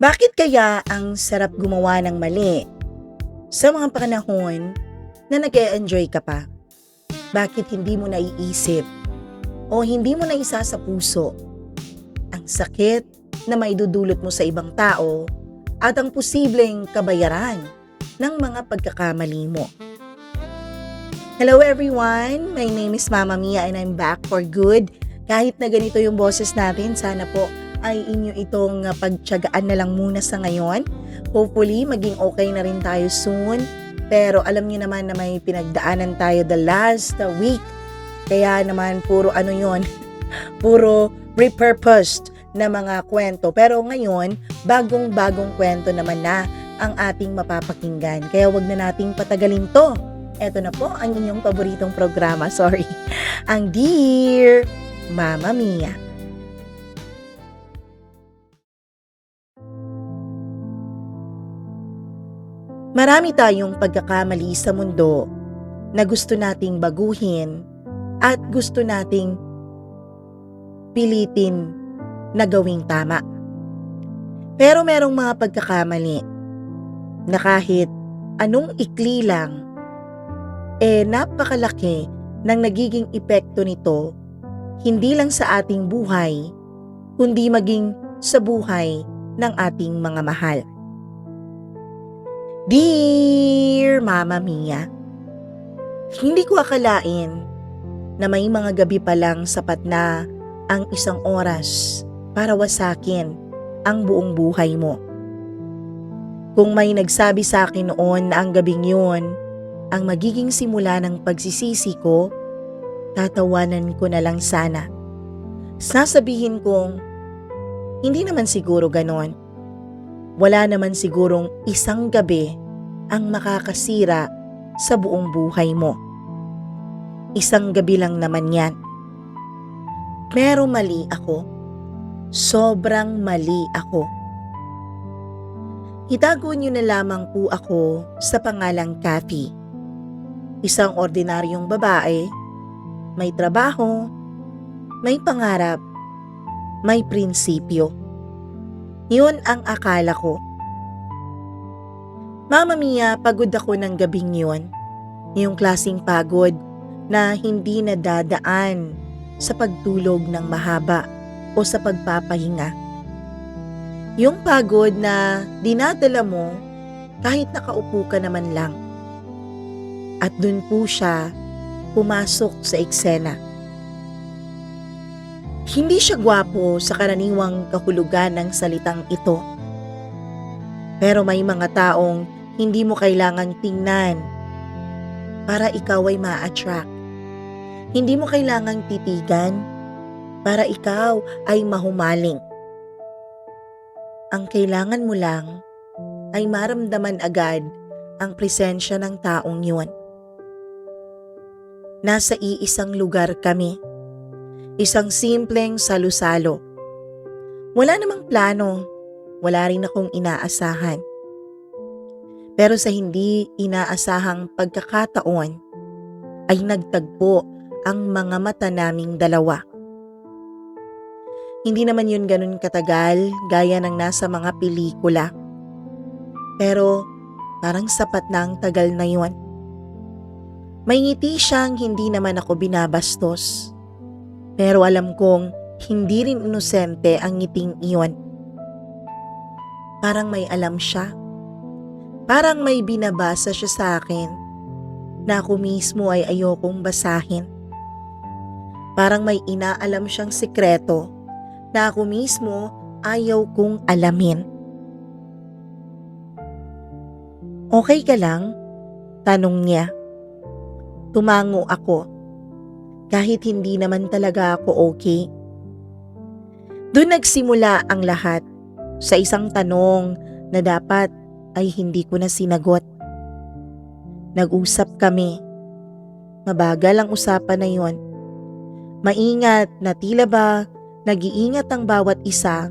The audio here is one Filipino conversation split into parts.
Bakit kaya ang sarap gumawa ng mali sa mga panahon na nag-e-enjoy ka pa? Bakit hindi mo naiisip o hindi mo naisa sa puso ang sakit na maidudulot mo sa ibang tao at ang posibleng kabayaran ng mga pagkakamali mo? Hello everyone! My name is Mama Mia and I'm back for good. Kahit na ganito yung boses natin, sana po ay inyo itong pagtiyagaan na lang muna sa ngayon. Hopefully, maging okay na rin tayo soon. Pero alam niyo naman na may pinagdaanan tayo the last week. Kaya naman puro ano yon, puro repurposed na mga kwento. Pero ngayon, bagong-bagong kwento naman na ang ating mapapakinggan. Kaya wag na nating patagalin to. Eto na po ang inyong paboritong programa, ang Dear Mama Mia. Marami tayong pagkakamali sa mundo na gusto nating baguhin at gusto nating pilitin na gawing tama. Pero merong mga pagkakamali na kahit anong ikli lang, napakalaki ng nagiging epekto nito, hindi lang sa ating buhay, kundi maging sa buhay ng ating mga mahal. Dear Mama Mia, hindi ko akalain na may mga gabi pa lang sapat na ang isang oras para wasakin ang buong buhay mo. Kung may nagsabi sa akin noon na ang gabing yun ang magiging simula ng pagsisisi ko, tatawanan ko na lang sana. Sasabihin kong, hindi naman siguro ganon. Wala naman sigurong isang gabi ang makakasira sa buong buhay mo. Isang gabi lang naman yan. Pero mali ako. Sobrang mali ako. Itago niyo na lamang po ako sa pangalang Kathy. Isang ordinaryong babae, may trabaho, may pangarap, may prinsipyo. Yun ang akala ko. Mama Mia, pagod ako ng gabing yun. Yung klaseng pagod na hindi nadadaan sa pagtulog ng mahaba o sa pagpapahinga. Yung pagod na dinadala mo kahit nakaupo ka naman lang. At dun po siya pumasok sa eksena. Hindi siya gwapo sa karaniwang kahulugan ng salitang ito. Pero may mga taong hindi mo kailangang tingnan para ikaw ay ma-attract. Hindi mo kailangang titigan para ikaw ay mahumaling. Ang kailangan mo lang ay maramdaman agad ang presensya ng taong yun. Nasa iisang lugar kami. Isang simpleng salo-salo. Wala namang plano. Wala rin akong inaasahan. Pero sa hindi inaasahang pagkakataon ay nagtagpo ang mga mata naming dalawa. Hindi naman yun ganun katagal gaya ng nasa mga pelikula. Pero parang sapat na ang tagal na yun. May ngiti siyang hindi naman ako binabastos. Pero alam kong hindi rin inosente ang ngiting iyon. Parang may alam siya. Parang may binabasa siya sa akin na ako mismo ay ayokong basahin. Parang may inaalam siyang sikreto na ako mismo ayaw kong alamin. Okay ka lang? Tanong niya. Tumango ako. Kahit hindi naman talaga ako okay. Doon nagsimula ang lahat sa isang tanong na dapat ay hindi ko na sinagot. Nag-usap kami. Mabagal ang usapan na yon. Maingat na tila ba nag-iingat ang bawat isa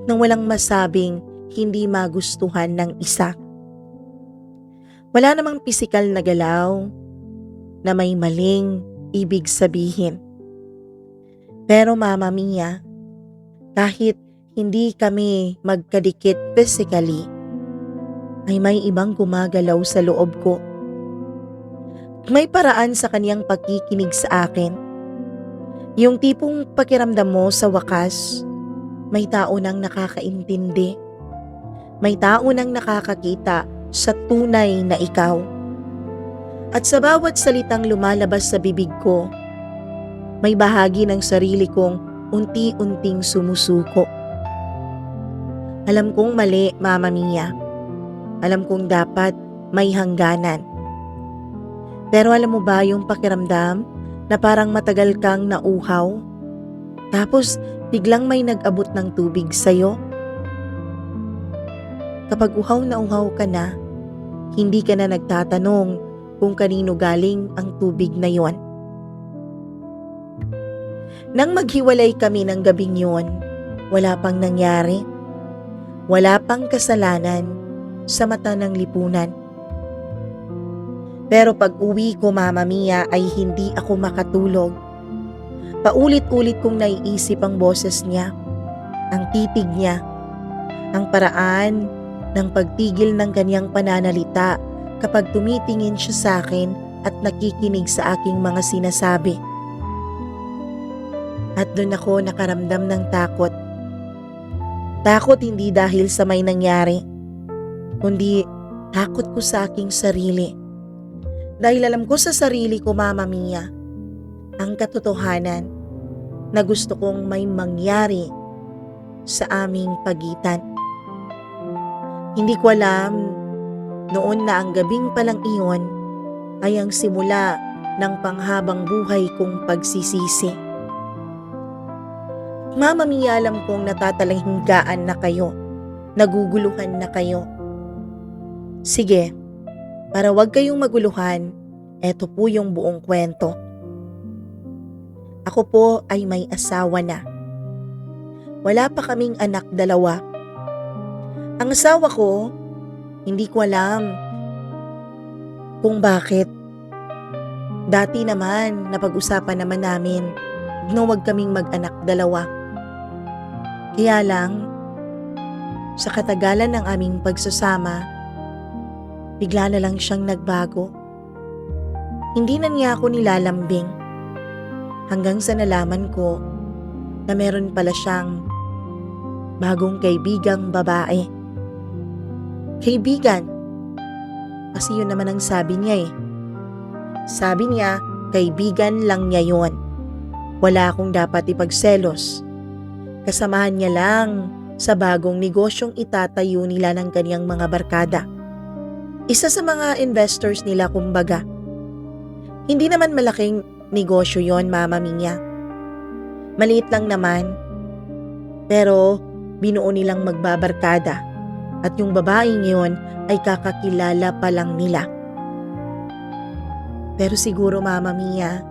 nang walang masabing hindi magustuhan ng isa. Wala namang pisikal na galaw na may maling ibig sabihin. Pero Mama Mia, kahit hindi kami magkadikit physically, ay may ibang gumagalaw sa loob ko. May paraan sa kaniyang pagkikinig sa akin. Yung tipong pakiramdam mo sa wakas, may tao nang nakakaintindi. May tao nang nakakakita sa tunay na ikaw. At sa bawat salitang lumalabas sa bibig ko, may bahagi ng sarili kong unti-unting sumusuko. Alam kong mali, Mama Mia. Alam kong dapat may hangganan. Pero alam mo ba yung pakiramdam na parang matagal kang nauhaw? Tapos biglang may nag-abot ng tubig sa'yo? Kapag uhaw na uhaw ka na, hindi ka na nagtatanong kung kanino galing ang tubig na yon. Nang maghiwalay kami ng gabing yon, wala pang nangyari. Wala pang kasalanan sa mata ng lipunan. Pero pag uwi ko, Mama Mia, ay hindi ako makatulog. Paulit-ulit kong naiisip ang boses niya, ang titig niya, ang paraan ng pagtigil ng kanyang pananalita kapag tumitingin siya sa akin at nakikinig sa aking mga sinasabi. At doon ako nakaramdam ng takot. Takot hindi dahil sa may nangyari, kundi takot ko sa aking sarili. Dahil alam ko sa sarili ko, Mama Mia, ang katotohanan na gusto kong may mangyari sa aming pagitan. Hindi ko alam noon na ang gabing palang iyon ay ang simula ng panghabang buhay kong pagsisisi. Mama Mia, alam kong natatalanggaan na kayo, naguguluhan na kayo. Sige, para wag kayong maguluhan, eto po yung buong kwento. Ako po ay may asawa na. Wala pa kaming anak, 2. Ang asawa ko, hindi ko alam kung bakit. Dati naman, napag-usapan naman namin na wag kaming mag-anak, 2. Kaya lang, sa katagalan ng aming pagsasama, bigla na lang siyang nagbago. Hindi na niya ako nilalambing hanggang sa nalaman ko na meron pala siyang bagong kaibigang babae. Kaibigan. Kasi yun naman ang sabi niya eh. Sabi niya, kaibigan lang niya yun. Wala akong dapat ipagselos. Kasamahan niya lang sa bagong negosyong itatayo nila ng kanyang mga barkada. Isa sa mga investors nila, kumbaga. Hindi naman malaking negosyo yon, Mama Mia. Maliit lang naman. Pero binuo nilang magbabarkada at yung babaeng yon ay kakakilala pa lang nila. Pero siguro, Mama Mia,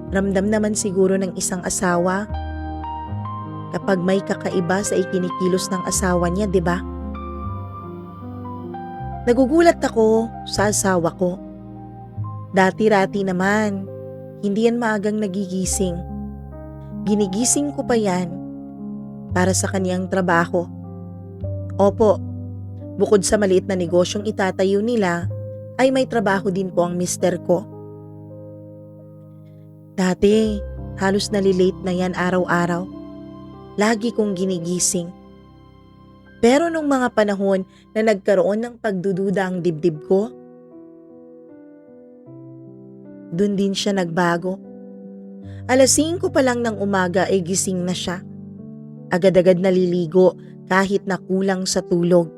ramdam naman siguro ng isang asawa kapag may kakaiba sa ikinikilos ng asawa niya, 'di ba? Nagugulat ako sa asawa ko. Dati-rati naman, hindi yan maagang nagigising. Ginigising ko pa yan para sa kaniyang trabaho. Opo, bukod sa maliit na negosyong itatayo nila, ay may trabaho din po ang mister ko. Dati, halos nalilate na yan araw-araw. Lagi kong ginigising. Pero nung mga panahon na nagkaroon ng pagdududa ang dibdib ko, dun din siya nagbago. 5:00 pa lang ng umaga ay gising na siya. Agad-agad naliligo kahit na kulang sa tulog.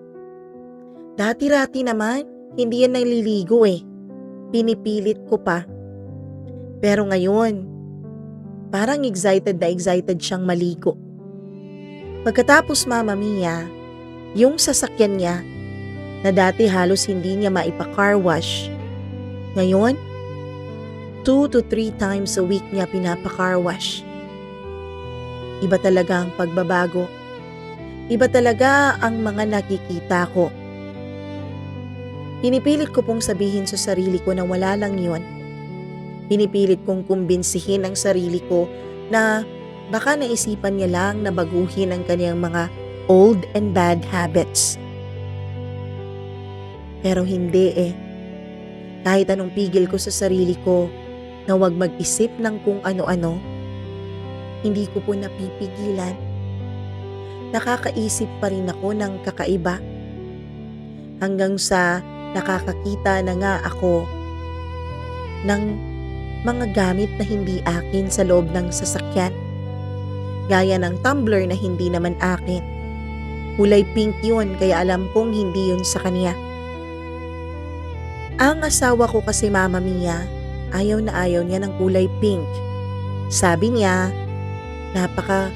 Dati-rati naman, hindi yan naliligo eh. Pinipilit ko pa. Pero ngayon, parang excited na excited siyang maligo. Pagkatapos, Mama Mia, yung sasakyan niya na dati halos hindi niya maipa-car wash, ngayon 2 to 3 times a week niya pinapa-car wash. Iba talaga ang pagbabago. Iba talaga ang mga nakikita ko. Pinipilit ko pong sabihin sa sarili ko na wala lang yun. Pinipilit kong kumbinsihin ang sarili ko na Baka naisipan niya lang na baguhin ang kanyang mga old and bad habits. Pero hindi eh. Kahit anong pigil ko sa sarili ko na huwag mag-isip ng kung ano-ano, hindi ko po napipigilan. Nakakaisip pa rin ako ng kakaiba. Hanggang sa nakakakita na nga ako ng mga gamit na hindi akin sa loob ng sasakyan. Gaya ng tumbler na hindi naman akin. Kulay pink yun kaya alam kong hindi yun sa kanya. Ang asawa ko kasi Mama Mia, ayaw na ayaw niya ng kulay pink. Sabi niya, napaka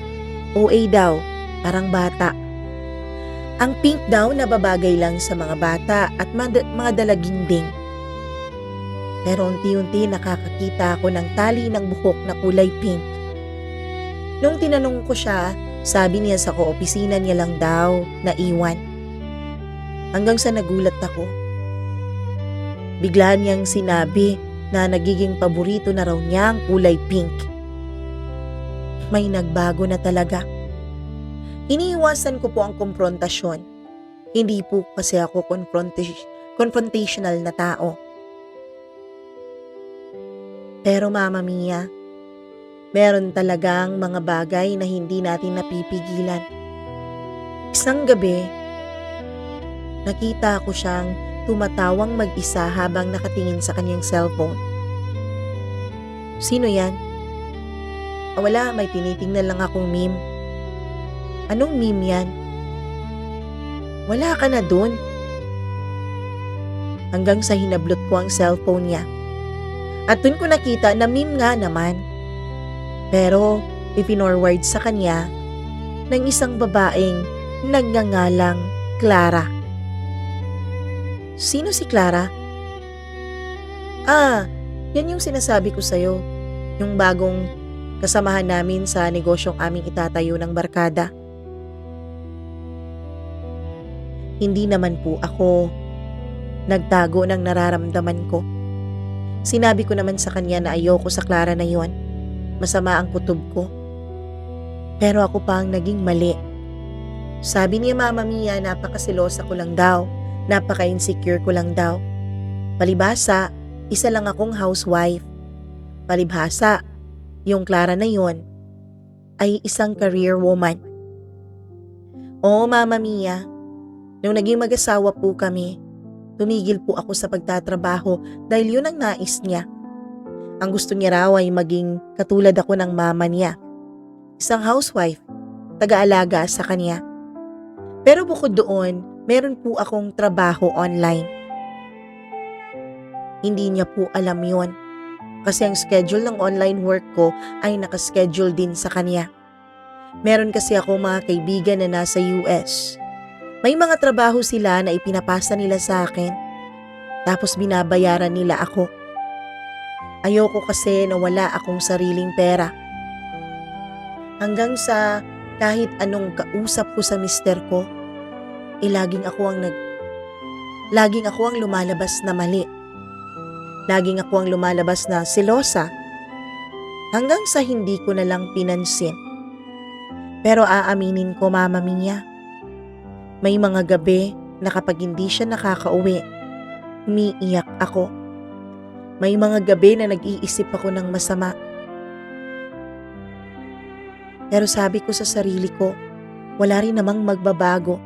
OA daw, parang bata. Ang pink daw nababagay lang sa mga bata at mga dalaginding. Pero unti-unti nakakakita ako ng tali ng buhok na kulay pink. Nung tinanong ko siya, sabi niya sa koopisina niya lang daw na iwan. Hanggang sa nagulat ako. Bigla niyang sinabi na nagiging paborito na raw niya ang kulay pink. May nagbago na talaga. Iniiwasan ko po ang komprontasyon. Hindi po kasi ako confrontational na tao. Pero Mama Mia, meron talagang mga bagay na hindi natin napipigilan. Isang gabi, nakita ko siyang tumatawang mag-isa habang nakatingin sa kanyang cellphone. Sino yan? Wala, may tinitingnan lang akong meme. Anong meme yan? Wala ka na dun. Hanggang sa hinablot ko ang cellphone niya. At dun ko nakita na meme nga naman. Pero ipinorward sa kanya ng isang babaeng nagngangalang Clara. Sino si Clara? Yan yung sinasabi ko sa'yo. Yung bagong kasamahan namin sa negosyong aming itatayo ng barkada. Hindi naman po ako nagtago ng nararamdaman ko. Sinabi ko naman sa kanya na ayoko sa Clara na yon. Masama ang kutob ko. Pero ako pa ang naging mali. Sabi niya Mama Mia, napakasilosa ko lang daw. Napaka-insecure ko lang daw. Palibhasa, isa lang akong housewife. Palibhasa, yung Clara na yon ay isang career woman. Oo Mama Mia, nung naging mag-asawa po kami, tumigil po ako sa pagtatrabaho dahil yun ang nais niya. Ang gusto niya raw ay maging katulad ako ng mama niya. Isang housewife, taga-alaga sa kanya. Pero bukod doon, meron po akong trabaho online. Hindi niya po alam yon. Kasi ang schedule ng online work ko ay nakaschedule din sa kanya. Meron kasi ako mga kaibigan na nasa US. May mga trabaho sila na ipinapasa nila sa akin. Tapos binabayaran nila ako. Ayoko kasi na wala akong sariling pera. Hanggang sa kahit anong kausap ko sa mister ko, laging ako ang lumalabas na mali. Laging ako ang lumalabas na selosa. Hanggang sa hindi ko na lang pinansin. Pero aaminin ko Mama Mia, may mga gabi na kapag hindi siya nakakauwi, umiiyak ako. May mga gabi na nag-iisip ako ng masama. Pero sabi ko sa sarili ko, wala rin namang magbabago.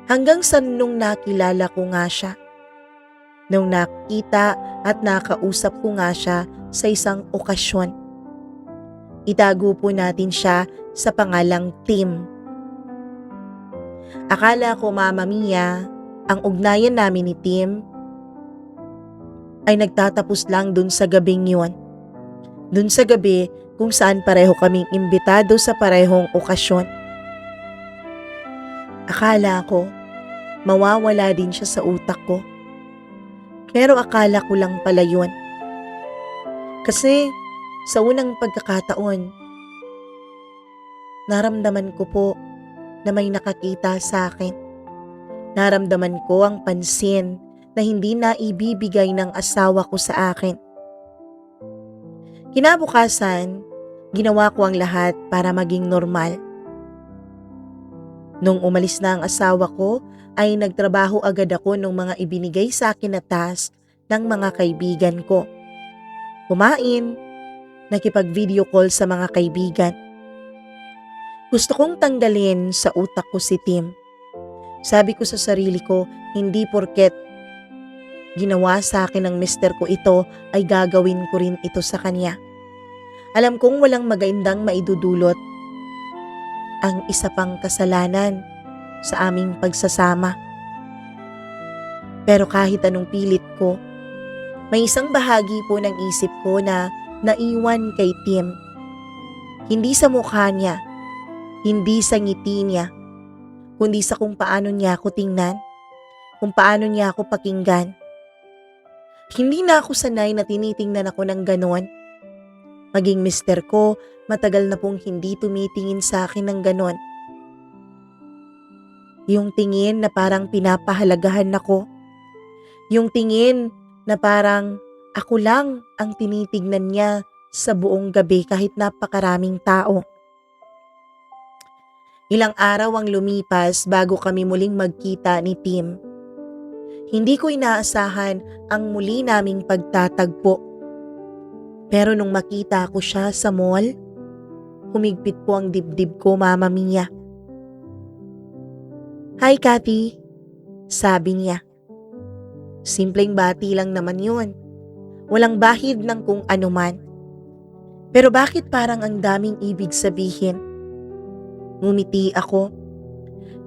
Hanggang sa nung nakilala ko nga siya. Nung nakita at nakausap ko nga siya sa isang okasyon. Itago po natin siya sa pangalang Tim. Akala ko Mama Mia, ang ugnayan namin ni Tim ay nagtatapos lang dun sa gabing yun. Dun sa gabi kung saan pareho kaming imbitado sa parehong okasyon. Akala ko, mawawala din siya sa utak ko. Pero akala ko lang pala yun. Kasi sa unang pagkakataon, naramdaman ko po na may nakakita sa akin. Naramdaman ko ang pansin na hindi na ibibigay ng asawa ko sa akin. Kinabukasan, Ginawa ko ang lahat para maging normal. Nung umalis na ang asawa ko, ay nagtrabaho agad ako ng mga ibinigay sa akin na task ng mga kaibigan ko. Kumain, nakipag-video call sa mga kaibigan. Gusto kong tanggalin sa utak ko si Tim. Sabi ko sa sarili ko, hindi porket ginawa sa akin ng mister ko ito ay gagawin ko rin ito sa kanya. Alam kong walang magandang maidudulot ang isa pang kasalanan sa aming pagsasama. Pero kahit anong pilit ko, may isang bahagi po ng isip ko na naiwan kay Tim. Hindi sa mukha niya, hindi sa ngiti niya, kundi sa kung paano niya ako tingnan, kung paano niya ako pakinggan. Hindi na ako sanay na tinitingnan ako ng ganon. Maging mister ko, matagal na pong hindi tumitingin sa akin ng ganon. Yung tingin na parang pinapahalagahan ako. Yung tingin na parang ako lang ang tinitignan niya sa buong gabi kahit napakaraming tao. Ilang araw ang lumipas bago kami muling magkita ni Tim. Hindi ko inaasahan ang muli naming pagtatagpo. Pero nung makita ko siya sa mall, humigpit po ang dibdib ko, Mama Mia. "Hi, Cathy," sabi niya. Simpleng bati lang naman yun. Walang bahid ng kung anuman. Pero bakit parang ang daming ibig sabihin? Ngumiti ako.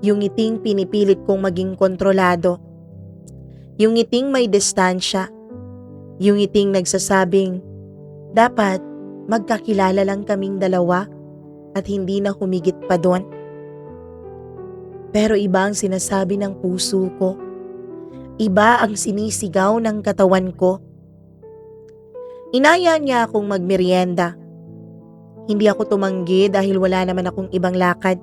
Yung ngiting pinipilit kong maging kontrolado. Yung ngiting may distansya. Yung ngiting nagsasabing, dapat magkakilala lang kaming dalawa at hindi na humigit pa doon. Pero iba ang sinasabi ng puso ko. Iba ang sinisigaw ng katawan ko. Inaya niya akong magmerienda. Hindi ako tumanggi dahil wala naman akong ibang lakad.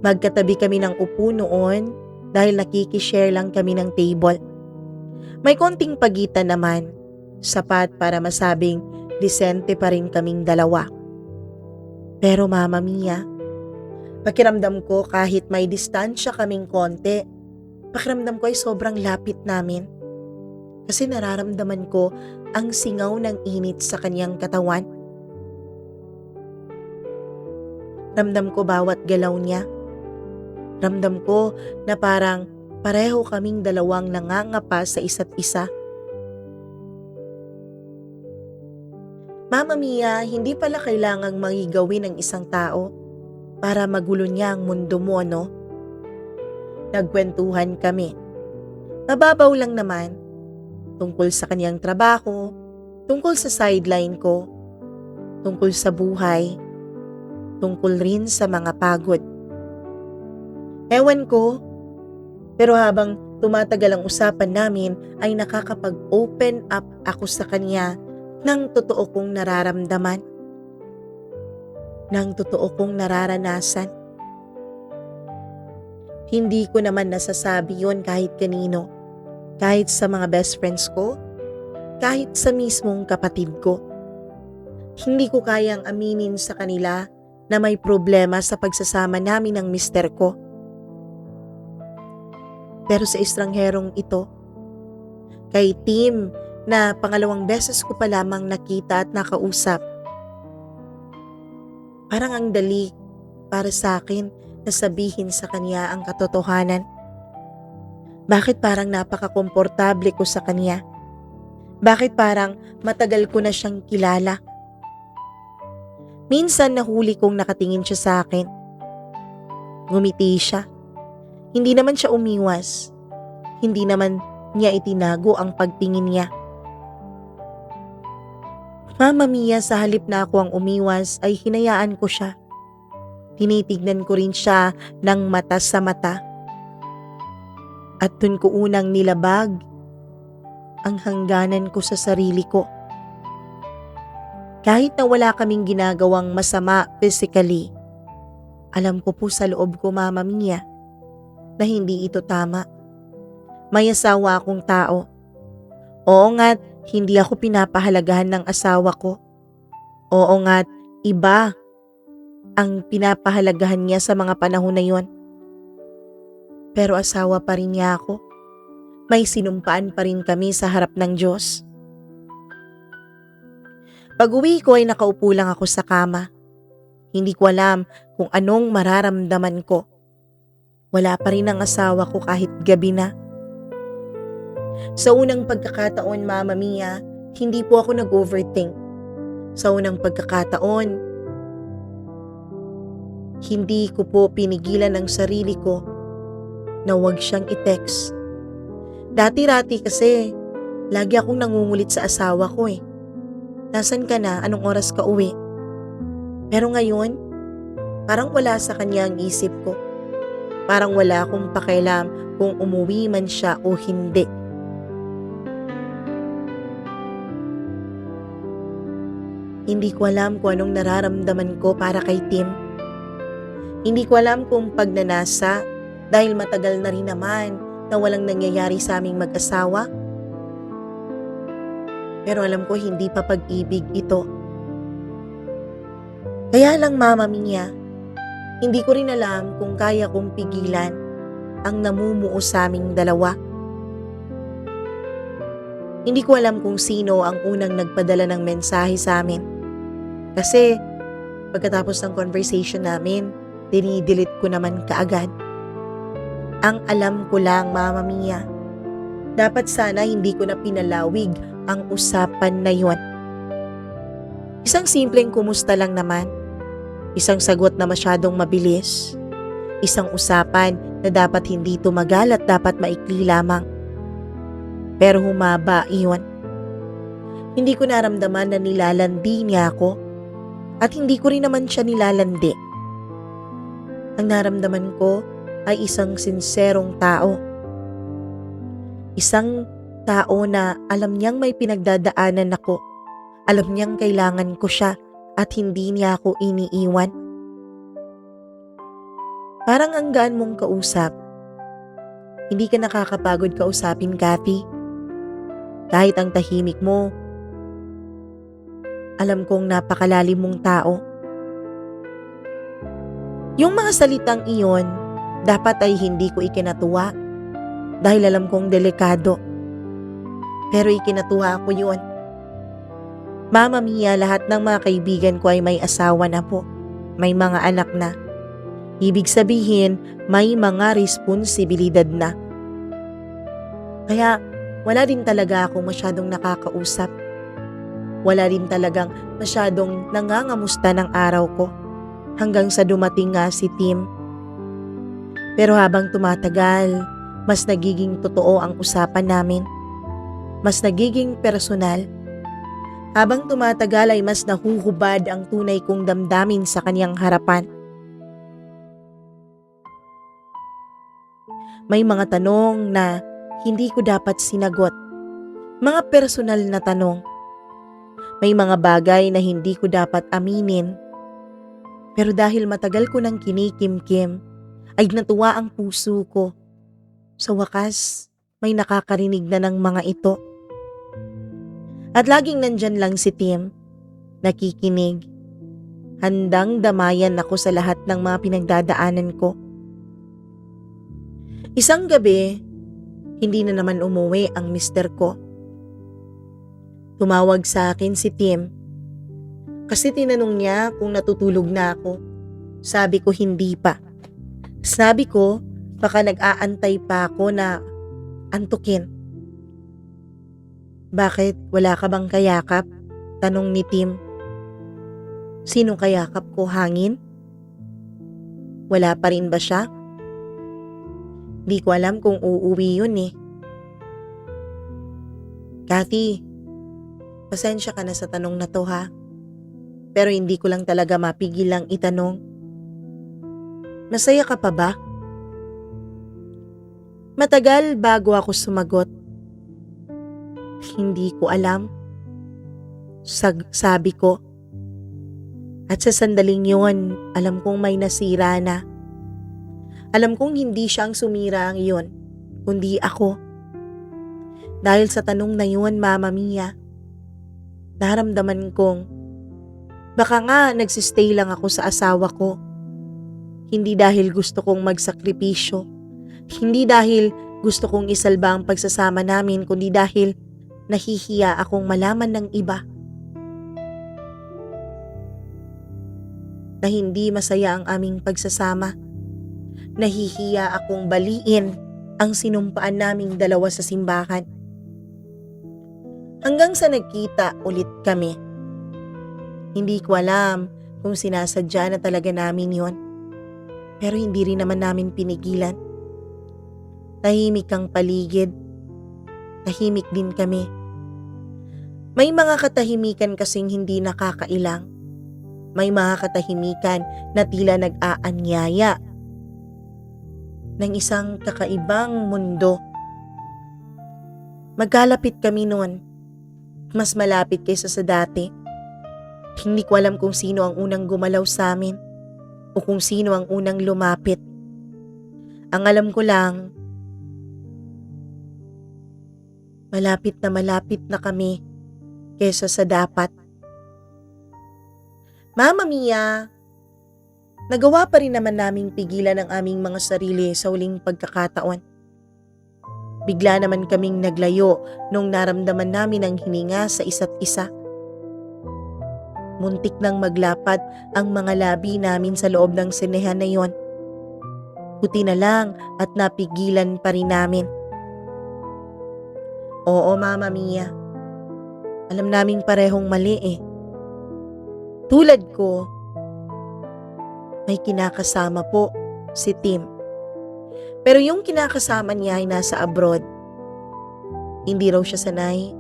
Magkatabi kami ng upo noon dahil nakikishare lang kami ng table. May konting pagitan naman, sapat para masabing disente pa rin kaming dalawa. Pero Mama Mia, pakiramdam ko kahit may distansya kaming konti, pakiramdam ko ay sobrang lapit namin. Kasi nararamdaman ko ang singaw ng init sa kanyang katawan. Ramdam ko bawat galaw niya. Ramdam ko na parang pareho kaming dalawang nangangapa sa isa't isa. Mama Mia, hindi pala kailangang magigawin ng isang tao para magulo niya ang mundo mo, no? Nagkwentuhan kami. Mababaw lang naman. Tungkol sa kanyang trabaho, tungkol sa sideline ko, tungkol sa buhay, tungkol rin sa mga pagod. Ewan ko, pero habang tumatagal ang usapan namin ay nakakapag-open up ako sa kanya ng totoo kong nararamdaman, ng totoo kong nararanasan. Hindi ko naman nasasabi yon kahit kanino, kahit sa mga best friends ko, kahit sa mismong kapatid ko. Hindi ko kayang aminin sa kanila na may problema sa pagsasama namin ng mister ko. Pero sa estrangherong ito, kay Tim na pangalawang beses ko pa lamang nakita at nakausap, parang ang dali para sa akin na sabihin sa kanya ang katotohanan. Bakit parang napaka-komportable ko sa kanya? Bakit parang matagal ko na siyang kilala? Minsan nahuli kong nakatingin siya sa akin. Ngumiti siya. Hindi naman siya umiwas. Hindi naman niya itinago ang pagtingin niya. Mama Mia, sa halip na ako ang umiwas ay hinayaan ko siya. Tinitignan ko rin siya ng mata sa mata. At dun ko unang nilabag ang hangganan ko sa sarili ko. Kahit na wala kaming ginagawang masama physically, alam ko po sa loob ko, Mama Mia, na hindi ito tama. May asawa akong tao. Oo nga't hindi ako pinapahalagahan ng asawa ko. Oo nga't Iba ang pinapahalagahan niya sa mga panahon na yon. Pero asawa pa rin niya ako. May sinumpaan pa rin kami sa harap ng Diyos. Pag-uwi ko ay nakaupo lang ako sa kama. Hindi ko alam kung anong mararamdaman ko. Wala pa rin ang asawa ko kahit gabi na. Sa unang pagkakataon, Mama Mia, hindi po ako nag-overthink. Sa unang pagkakataon, hindi ko po pinigilan ang sarili ko na huwag siyang i-text. Dati-rati kasi, lagi akong nangungulit sa asawa ko eh. Nasaan ka na? Anong oras ka uwi? Pero ngayon, parang wala sa kanya ang isip ko. Parang wala akong pakialam kung umuwi man siya o hindi. Hindi ko alam kung anong nararamdaman ko para kay Tim. Hindi ko alam kung pagnanasa dahil matagal na rin naman na walang nangyayari sa aming mag-asawa. Pero alam ko hindi pa pag-ibig ito. Kaya lang, Mama Mia, hindi ko rin alam kung kaya kong pigilan ang namumuo sa aming dalawa. Hindi ko alam kung sino ang unang nagpadala ng mensahe sa amin. Kasi pagkatapos ng conversation namin, dinidelete ko naman kaagad. Ang alam ko lang, Mama Mia, dapat sana hindi ko na pinalawig ang usapan na yon. Isang simpleng kumusta lang naman. Isang sagot na masyadong mabilis. Isang usapan na dapat hindi tumagal at dapat maikli lamang. Pero humaba iyon. Hindi ko naramdaman na nilalandi niya ako at hindi ko rin naman siya nilalandi. Ang naramdaman ko ay isang sinserong tao. Isang tao na alam niyang may pinagdadaanan ako. Alam niyang kailangan ko siya at hindi niya ako iniiwan. Parang ang gaan mong kausap. Hindi ka nakakapagod kausapin, Kathy. Kahit ang tahimik mo, alam kong napakalalim mong tao. Yung mga salitang iyon, dapat ay hindi ko ikinatuwa dahil alam kong delikado. Pero ikinatuwa ko yun. Mama Mia, lahat ng mga kaibigan ko ay may asawa na po. May mga anak na. Ibig sabihin, may mga responsibilidad na. Kaya wala din talaga akong masyadong nakakausap. Wala din talagang masyadong nangangamusta ng araw ko. Hanggang sa dumating nga si Tim. Pero habang tumatagal, mas nagiging totoo ang usapan namin. Mas nagiging personal. Habang tumatagal ay mas nahuhubad ang tunay kong damdamin sa kanyang harapan. May mga tanong na hindi ko dapat sinagot. Mga personal na tanong. May mga bagay na hindi ko dapat aminin. Pero dahil matagal ko nang kinikimkim, ay natuwa ang puso ko. Sa wakas, may nakakarinig na ng mga ito. At laging nandyan lang si Tim, nakikinig. Handang damayan ako sa lahat ng mga pinagdadaanan ko. Isang gabi, hindi na naman umuwi ang mister ko. Tumawag sa akin si Tim. Kasi tinanong niya kung natutulog na ako. Sabi ko hindi pa. Sabi ko baka nag-aantay pa ako na antukin. Bakit wala ka bang kayakap? Tanong ni Tim. Sinong kayakap ko, hangin? Wala pa rin ba siya? Di ko alam kung uuwi yun eh. Kathy, pasensya ka na sa tanong na to ha. Pero hindi ko lang talaga mapigil lang itanong. Masaya ka pa ba? Matagal bago ako sumagot. Hindi ko alam. Sabi ko. At sa sandaling yun, alam kong may nasira na. Alam kong hindi siyang sumira ang iyon, kundi ako. Dahil sa tanong na yun, Mama Mia, naramdaman kong Baka nga nagsistay lang ako sa asawa ko. Hindi dahil gusto kong magsakripisyo. Hindi dahil gusto kong isalba ang pagsasama namin, kundi dahil nahihiya akong malaman ng iba na hindi masaya ang aming pagsasama. Nahihiya akong baliin ang sinumpaan naming dalawa sa simbahan. Hanggang sa nagkita ulit kami. Hindi ko alam kung sinasadya na talaga namin yon. Pero hindi rin naman namin pinigilan. Tahimik ang paligid. Tahimik din kami. May mga katahimikan kasing hindi nakakailang. May mga katahimikan na tila nag-aanyaya ng isang kakaibang mundo. Magkalapit kami noon. Mas malapit kaysa sa dati. Hindi ko alam kung sino ang unang gumalaw sa amin o kung sino ang unang lumapit. Ang alam ko lang, malapit na kami kaysa sa dapat. Mama Mia, nagawa pa rin naman naming pigilan ang aming mga sarili sa huling pagkakataon. Bigla naman kaming naglayo nung naramdaman namin ang hininga sa isa't isa. Muntik nang maglapat ang mga labi namin sa loob ng sinehan na yon. Buti na lang at napigilan pa rin namin. Oo, Mama Mia. Alam naming parehong mali eh. Tulad ko, may kinakasama po si Tim. Pero yung kinakasama niya ay nasa abroad. Hindi raw siya sanay.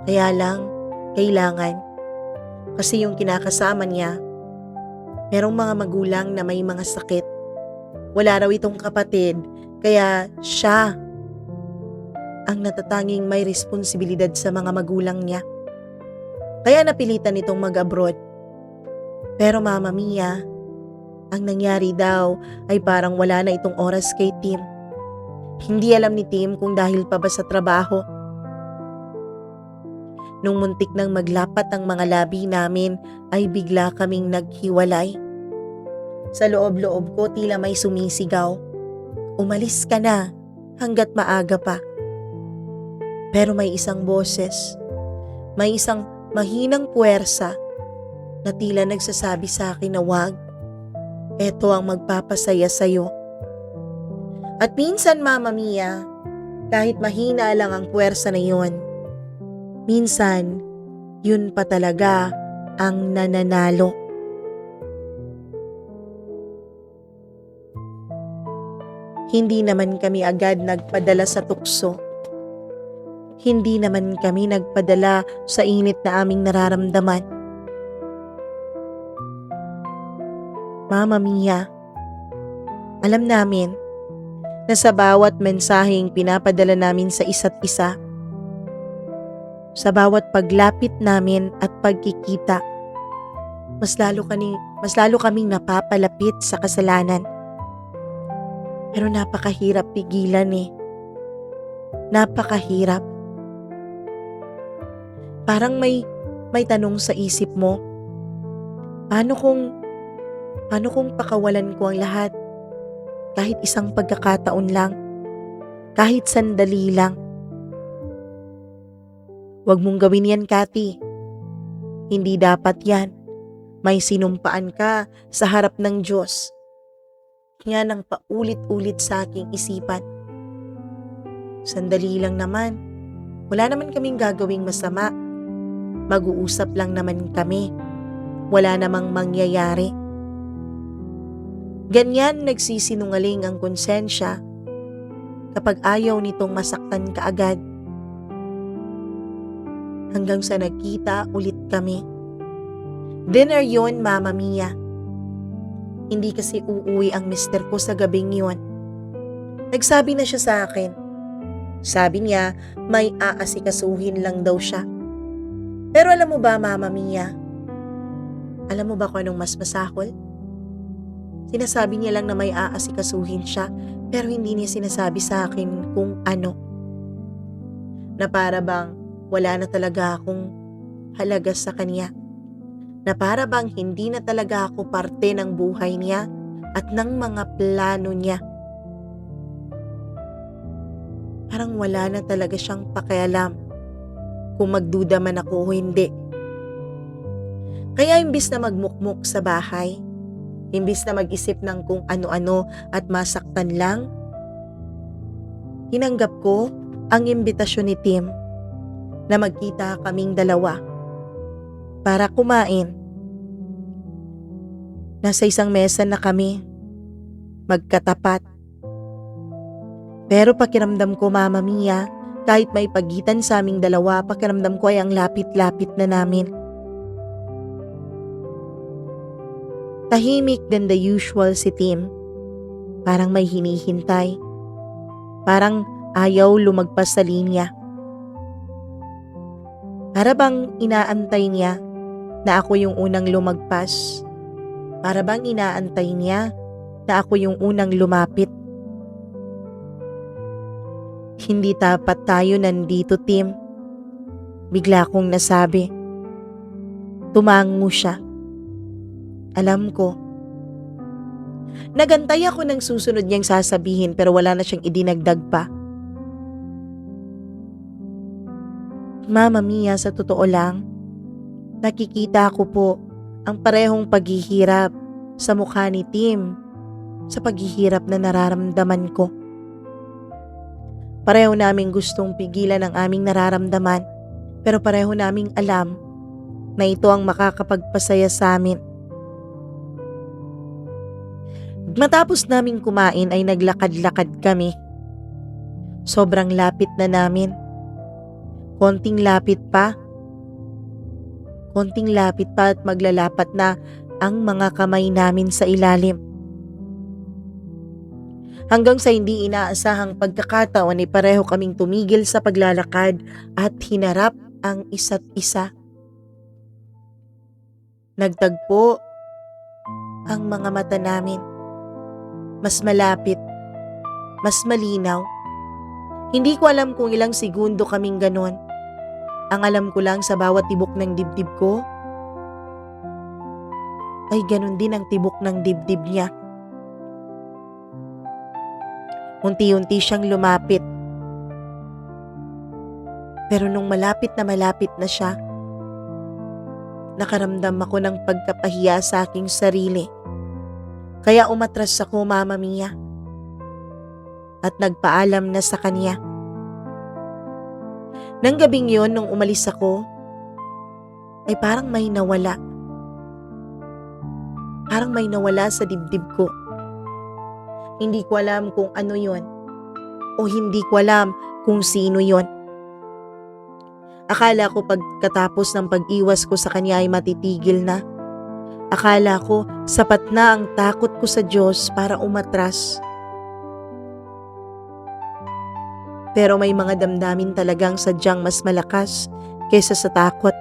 Kaya lang, kailangan. Kasi yung kinakasama niya, merong mga magulang na may mga sakit. Wala raw itong kapatid, kaya siya ang natatanging may responsibilidad sa mga magulang niya. Kaya napilitan itong mag-abroad. Pero Mama Mia, ang nangyari daw ay parang wala na itong oras kay Tim. Hindi alam ni Tim kung dahil pa ba sa trabaho. Nung muntik nang maglapat ang mga labi namin ay bigla kaming naghiwalay. Sa loob-loob ko tila may sumisigaw. Umalis ka na hanggat maaga pa. Pero may isang boses, may isang mahinang puwersa na tila nagsasabi sa akin na wag. Ito ang magpapasaya sa'yo. At minsan Mama Mia, kahit mahina lang ang puwersa na yun, minsan, yun pa talaga ang nananalo. Hindi naman kami agad nagpadala sa tukso. Hindi naman kami nagpadala sa init na aming nararamdaman. Mama Mia, alam namin na sa bawat mensaheng pinapadala namin sa isa't isa, sa bawat paglapit namin at pagkikita, mas lalo kaming napapalapit sa kasalanan. Pero napakahirap pigilan eh. Napakahirap. Parang may tanong sa isip mo. Paano kung pakawalan ko ang lahat? Kahit isang pagkakataon lang. Kahit sandali lang. Huwag mong gawin yan, Cathy. Hindi dapat yan. May sinumpaan ka sa harap ng Diyos. Yan ang paulit-ulit sa aking isipan. Sandali lang naman. Wala naman kaming gagawing masama. Mag-uusap lang naman kami. Wala namang mangyayari. Ganyan nagsisinungaling ang konsensya kapag ayaw nitong masaktan ka agad. Hanggang sa nagkita ulit kami. Dinner yon, Mama Mia. Hindi kasi uuwi ang mister ko sa gabing yon. Nagsabi na siya sa akin. Sabi niya may aasikasuhin lang daw siya. Pero alam mo ba, Mama Mia? Alam mo ba kung anong mas masahol? Sinasabi niya lang na may aasikasuhin siya, pero hindi niya sinasabi sa akin kung ano. Na para bang wala na talaga akong halaga sa kanya. na para bang hindi na talaga ako parte ng buhay niya at ng mga plano niya. Parang wala na talaga siyang pakialam kung magduda man ako o hindi. Kaya imbis na magmukmuk sa bahay, imbis na mag-isip ng kung ano-ano at masaktan lang, tinanggap ko ang imbitasyon ni Tim na magkita kaming dalawa para kumain. Nasa isang mesa na kami, magkatapat. Pero pakiramdam ko, Mama Mia, kahit may pagitan sa aming dalawa, pakiramdam ko ay ang lapit-lapit na namin. Tahimik than the usual si Tim. Parang may hinihintay. Parang ayaw lumagpas sa linya. Para bang inaantay niya na ako yung unang lumagpas. Para bang inaantay niya na ako yung unang lumapit. Hindi dapat tayo nandito, Tim. Bigla kong nasabi. Tumango siya. Alam ko. Nagantay ako ng susunod niyang sasabihin pero wala na siyang idinagdag pa. Mama Mia, sa totoo lang, nakikita ko po ang parehong paghihirap sa mukha ni Tim sa paghihirap na nararamdaman ko. Pareho naming gustong pigilan ang aming nararamdaman pero pareho naming alam na ito ang makakapagpasaya sa amin. Matapos naming kumain ay naglakad-lakad kami. Sobrang lapit na namin. Konting lapit pa at maglalapat na ang mga kamay namin sa ilalim. Hanggang sa hindi inaasahang pagkakataon ay pareho kaming tumigil sa paglalakad at hinarap ang isa't isa. Nagtagpo ang mga mata namin. Mas malapit, mas malinaw. Hindi ko alam kung ilang segundo kaming ganon. Ang alam ko lang sa bawat tibok ng dibdib ko, ay ganon din ang tibok ng dibdib niya. Unti-unti siyang lumapit. Pero nung malapit na siya, nakaramdam ako ng pagkapahiya sa aking sarili. Kaya umatras ako, Mama Mia, at nagpaalam na sa kanya. Nang gabing yon, nung umalis ako, ay parang may nawala. Parang may nawala sa dibdib ko. Hindi ko alam kung ano yon o hindi ko alam kung sino yon. Akala ko pagkatapos ng pag-iwas ko sa kanya ay matitigil na. Akala ko sapat na ang takot ko sa Diyos para umatras. Pero may mga damdamin talagang sadyang mas malakas kaysa sa takot.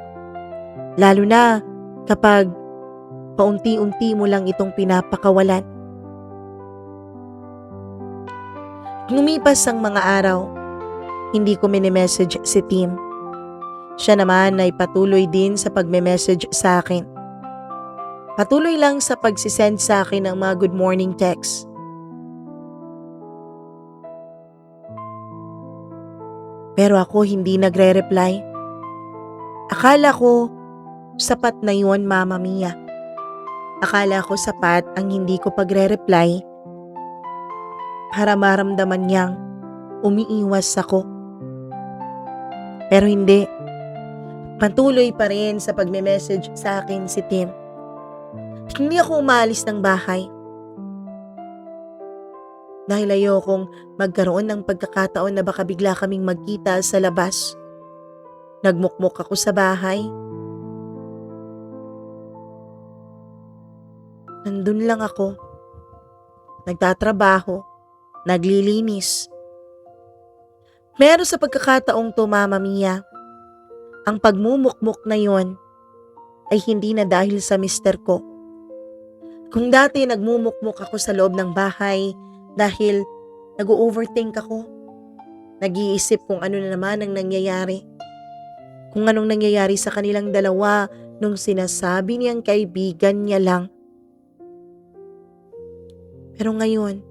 Lalo na kapag paunti-unti mo lang itong pinapakawalan. Lumipas ang mga araw, hindi ko mini-message si Tim. Siya naman ay patuloy din sa pagme-message sa akin. Patuloy lang sa pagsisend sa akin ng mga good morning text. Pero ako hindi nagre-reply. Akala ko sapat na yun, Mama Mia. Akala ko sapat ang hindi ko pagre-reply para maramdaman niyang umiiwas ako. Pero hindi. Patuloy pa rin sa pagme-message sa akin si Tim. Hindi ako umalis ng bahay. Dahil ayokong magkaroon ng pagkakataon na baka bigla kaming magkita sa labas. Nagmukmok ako sa bahay. Nandun lang ako. Nagtatrabaho. Naglilinis. Pero sa pagkakataong to, Mama Mia, ang pagmumukmok na yon ay hindi na dahil sa mister ko. Kung dati nagmumukmok ako sa loob ng bahay dahil nag-overthink ako, nag-iisip kung ano na naman ang nangyayari. Kung anong nangyayari sa kanilang dalawa nung sinasabi niyang kaibigan niya lang. Pero ngayon,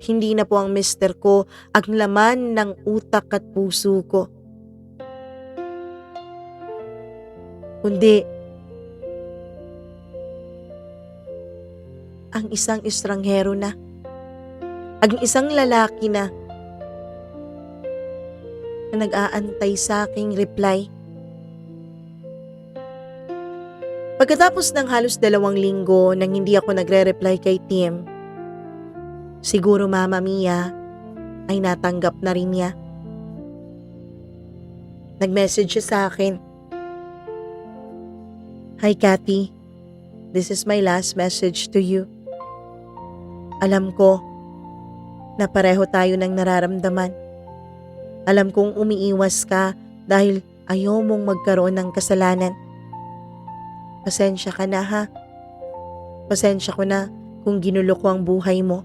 hindi na po ang mister ko ang laman ng utak at puso ko. Kundi ang isang estranghero na. Ang isang lalaki na nag-aantay sa aking reply. Pagkatapos ng halos 2 linggo nang hindi ako nagre-reply kay Tim, siguro Mama Mia ay natanggap na rin niya. Nag-message siya sa akin. Hi Cathy, this is my last message to you. Alam ko na pareho tayo ng nararamdaman. Alam kong umiiwas ka dahil ayaw mong magkaroon ng kasalanan. Pasensya ka na ha. Pasensya ko na kung ginulo ko ang buhay mo.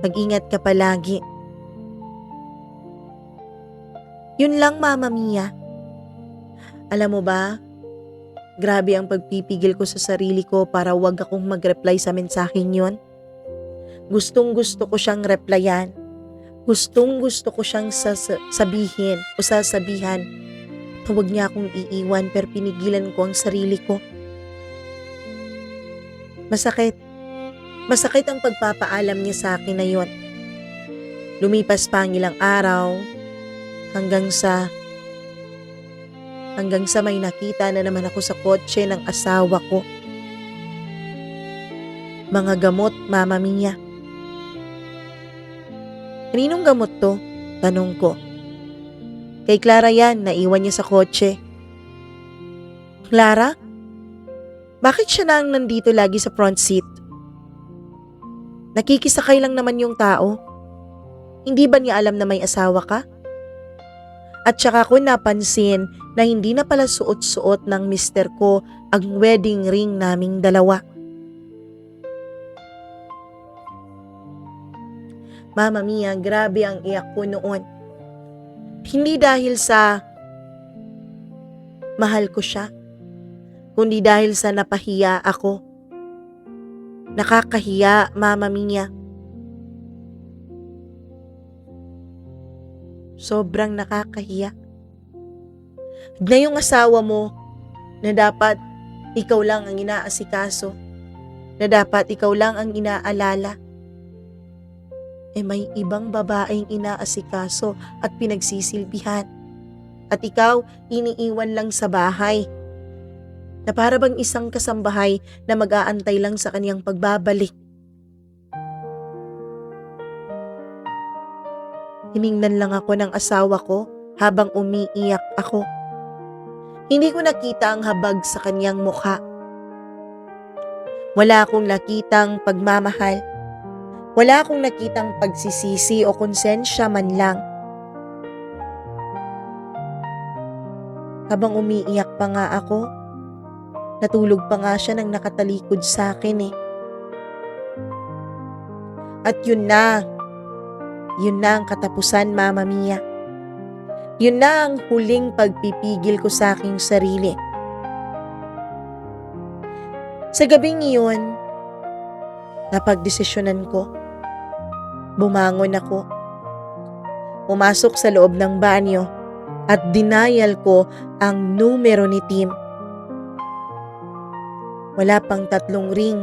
Mag-ingat ka palagi. Yun lang Mama Mia. Alam mo ba, grabe ang pagpipigil ko sa sarili ko para wag akong mag-reply sa mensaheng yun. Gustong-gusto ko siyang replyan. Gustong-gusto ko siyang sabihin o sasabihan. Huwag niya akong iiwan pero pinigilan ko ang sarili ko. Masakit. Masakit ang pagpapaalam niya sa akin na yun. Lumipas pa ang ilang araw hanggang sa may nakita na naman ako sa kotse ng asawa ko. Mga gamot, Mama Mia. Kaninong gamot to? Tanong ko. Kay Clara yan, naiwan niya sa kotse. Clara? Bakit siya na ang nandito lagi sa front seat? Nakikisakay lang naman yung tao. Hindi ba niya alam na may asawa ka? At saka ko napansin na hindi na pala suot-suot ng mister ko ang wedding ring naming dalawa. Mama Mia, grabe ang iyak ko noon. Hindi dahil sa mahal ko siya, kundi dahil sa napahiya ako. Nakakahiya, Mama Mia. Sobrang nakakahiya. Na yung asawa mo na dapat ikaw lang ang inaasikaso, na dapat ikaw lang ang inaalala, may ibang babaeng inaasikaso at pinagsisilbihan. At ikaw, iniiwan lang sa bahay. Na para bang isang kasambahay na mag-aantay lang sa kaniyang pagbabalik. Hiningnan lang ako ng asawa ko habang umiiyak ako. Hindi ko nakita ang habag sa kaniyang mukha. Wala akong nakitang pagmamahal. Wala akong nakitang pagsisisi o konsensya man lang. Habang umiiyak pa nga ako, natulog pa nga siya nang nakatalikod sa akin eh. At yun na ang katapusan, Mama Mia. Yun na ang huling pagpipigil ko sa aking sarili. Sa gabing iyon, napagdesisyonan ko. Bumangon ako. Pumasok sa loob ng banyo at dinayal ko ang numero ni Tim. Wala pang 3 ring.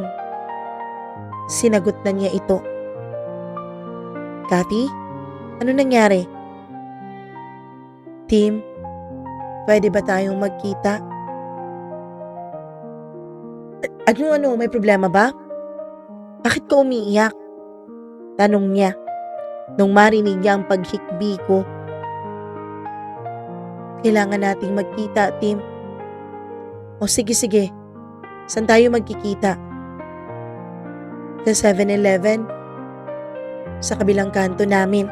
Sinagot na niya ito. Cathy, ano nangyari? Tim, pwede ba tayong magkita? Ano, may problema ba? Bakit ka umiiyak? Tanong niya nung marinig niya ang paghikbi ko. Kailangan nating magkita, Tim. O sige. Saan tayo magkikita? Sa 7-Eleven? Sa kabilang kanto namin.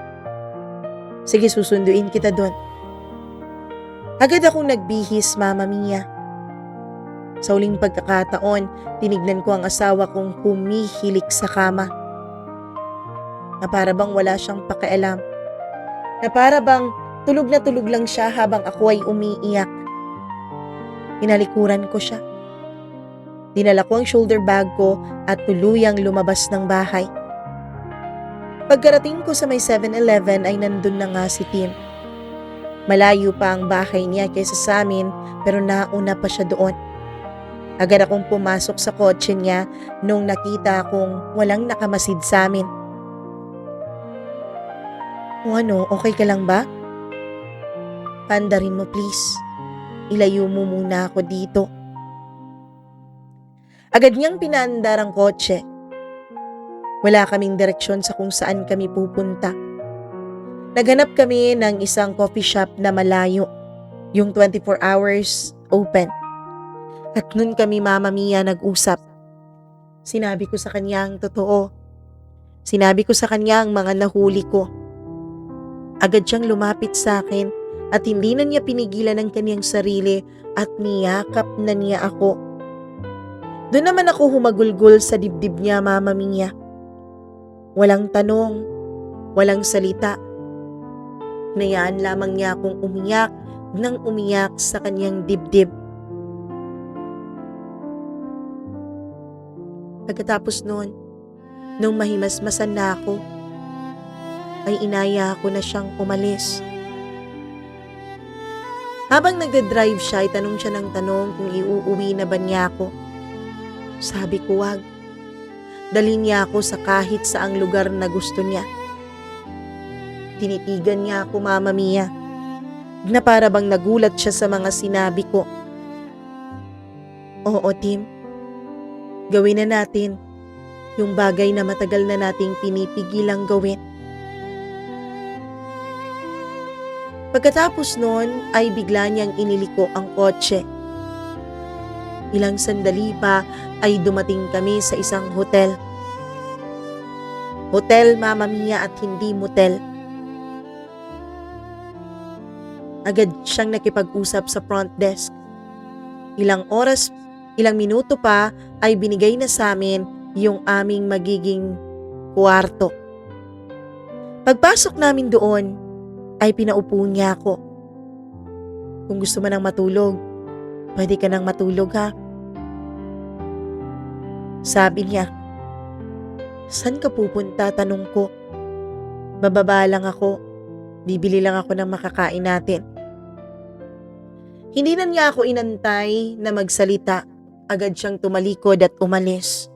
Sige, susunduin kita doon. Agad akong nagbihis, Mama Mia. Sa uling pagkakataon, tinignan ko ang asawa kong humihilik sa kama. Na para bang wala siyang pakialam. Na para bang tulog na tulog lang siya habang ako ay umiiyak. Tinalikuran ko siya. Dinala ko ang shoulder bag ko at tuluyang lumabas ng bahay. Pagkarating ko sa may 7-Eleven ay nandun na nga si Tim. Malayo pa ang bahay niya kaysa sa amin pero nauna pa siya doon. Agad akong pumasok sa kotse niya nung nakita kong walang nakamasid sa amin. O ano, okay ka lang ba? Paandarin mo please. Ilayo mo muna ako dito. Agad niyang pinaandar ang kotse. Wala kaming direksyon sa kung saan kami pupunta. Naghanap kami ng isang coffee shop na malayo, yung 24 hours open. At nun kami Mama Mia nag-usap. Sinabi ko sa kanya ang totoo. Sinabi ko sa kanya ang mga nahuli ko. Agad siyang lumapit sa akin at hindi na niya pinigilan ang kanyang sarili at niyakap na niya ako. Doon naman ako humagulgol sa dibdib niya Mama Mia. Walang tanong, walang salita. Nayaan lamang niya akong umiyak nang umiyak sa kanyang dibdib. Pagkatapos noon, nung mahimasmasan na ako, ay inaya ko na siyang umalis. Habang nagde-drive siya, itanong siya ng tanong kung iuuwi na ba niya ako. Sabi ko wag. Dalhin niya ako sa kahit saang lugar na gusto niya. Tinitigan niya ako Mama Mia, na para bang nagulat siya sa mga sinabi ko. Oo Tim, gawin na natin yung bagay na matagal na nating pinipigilang gawin. Pagkatapos noon ay bigla niyang iniliko ang kotse. Ilang sandali pa ay dumating kami sa isang hotel. Hotel Mama Mia at hindi motel. Agad siyang nakipag-usap sa front desk. Ilang minuto pa ay binigay na sa amin yung aming magiging kwarto. Pagpasok namin doon, ay pinaupo niya ako. Kung gusto mo nang matulog, pwede ka nang matulog ha. Sabi niya. Saan ka pupunta? Tanong ko. Bababa lang ako. Bibili lang ako ng makakain natin. Hindi na niya ako inantay na magsalita. Agad siyang tumalikod at umalis.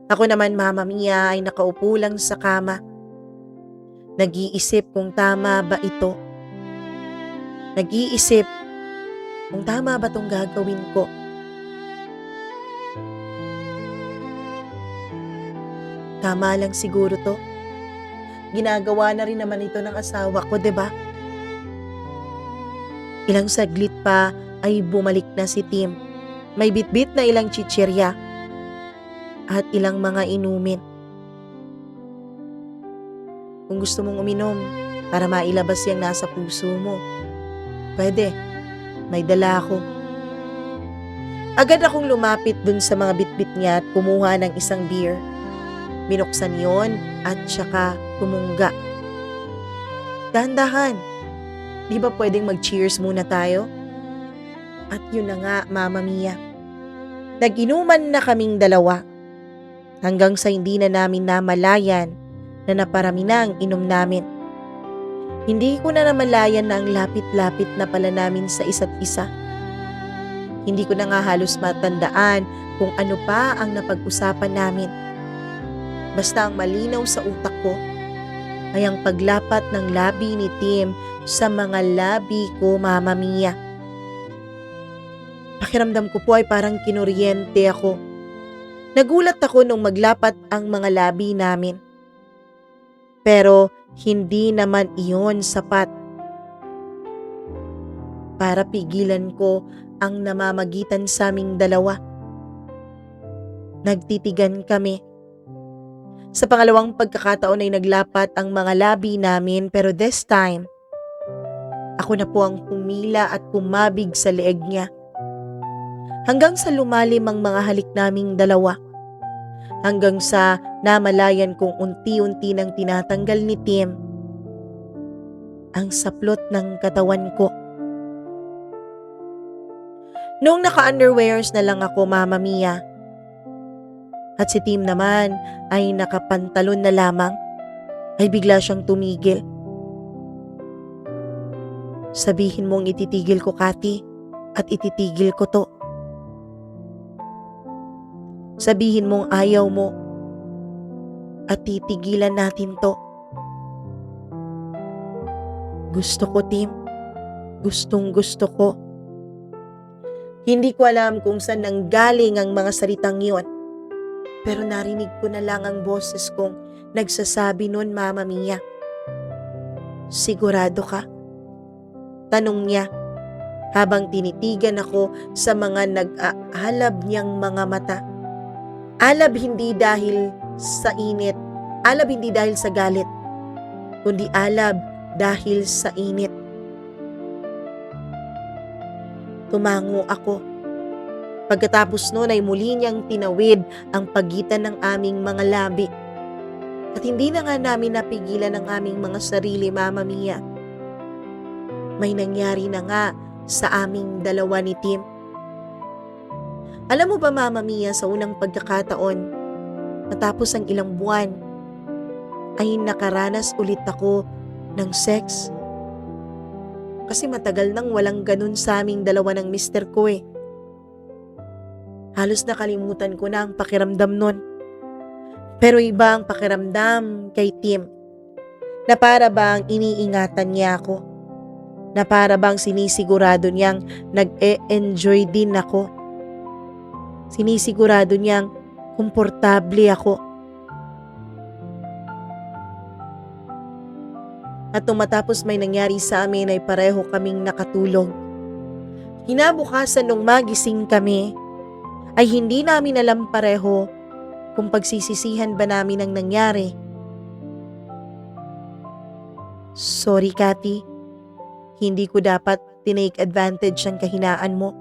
Ako naman Mama Mia ay nakaupo lang sa kama. Nag-iisip kung tama ba ito. Nag-iisip kung tama ba itong gagawin ko. Tama lang siguro to. Ginagawa na rin naman ito ng asawa ko, 'di ba? Ilang saglit pa ay bumalik na si Tim. May bitbit na ilang chichirya at ilang mga inumin. Kung gusto mong uminom para mailabas yung nasa puso mo, pwede. May dala ako. Agad akong lumapit dun sa mga bitbit niya at kumuha ng isang beer. Binuksan yon at saka tumungga. Dahan-dahan. Di ba pwedeng mag-cheers muna tayo? At yun na nga, Mama Mia. Nag-inuman na kaming dalawa. Hanggang sa hindi na namin namalayan na naparami na ang inom namin. Hindi ko na namalayan na ang lapit-lapit na pala namin sa isa't isa. Hindi ko na nga halos matandaan kung ano pa ang napag-usapan namin. Basta ang malinaw sa utak ko ay ang paglapat ng labi ni Tim sa mga labi ko, Mama Mia. Pakiramdam ko po ay parang kinuryente ako. Nagulat ako nung maglapat ang mga labi namin. Pero hindi naman iyon sapat para pigilan ko ang namamagitan sa aming dalawa. Nagtitigan kami. Sa pangalawang pagkakataon ay naglapat ang mga labi namin pero this time, ako na po ang pumila at kumabig sa leeg niya. Hanggang sa lumalim ang mga halik naming dalawa. Hanggang sa namalayan kong unti-unti nang tinatanggal ni Tim ang saplot ng katawan ko. Noong naka-underwears na lang ako, Mama Mia. At si Tim naman ay nakapantalon na lamang, ay bigla siyang tumigil. Sabihin mong ititigil ko, Kati, at ititigil ko to. Sabihin mong ayaw mo at titigilan natin to. Gusto ko, Tim. Gustong gusto ko. Hindi ko alam kung saan nanggaling ang mga salitang yon. Pero narinig ko na lang ang boses kong nagsasabi nun, Mama Mia. Sigurado ka? Tanong niya habang tinitigan ako sa mga nag-aalab niyang mga mata. Alab hindi dahil sa init, alab hindi dahil sa galit, kundi alab dahil sa init. Tumango ako. Pagkatapos noon ay muli niyang tinawid ang pagitan ng aming mga labi. At hindi na nga namin napigilan ang aming mga sarili, Mama Mia. May nangyari na nga sa aming dalawa ni Tim. Alam mo ba, Mama Mia, sa unang pagkakataon, matapos ang ilang buwan, ay nakaranas ulit ako ng sex. Kasi matagal nang walang ganun sa aming dalawa ng mister ko eh. Halos nakalimutan ko na ang pakiramdam nun. Pero iba ang pakiramdam kay Tim, na para bang iniingatan niya ako, na para bang sinisigurado niyang nag-e-enjoy din ako. Sinisigurado niyang komportable ako. At nung matapos may nangyari sa amin ay pareho kaming nakatulog. Kinabukasan nung magising kami ay hindi namin alam pareho kung pagsisisihan ba namin ang nangyari. Sorry, Kati. Hindi ko dapat tinake advantage ng kahinaan mo.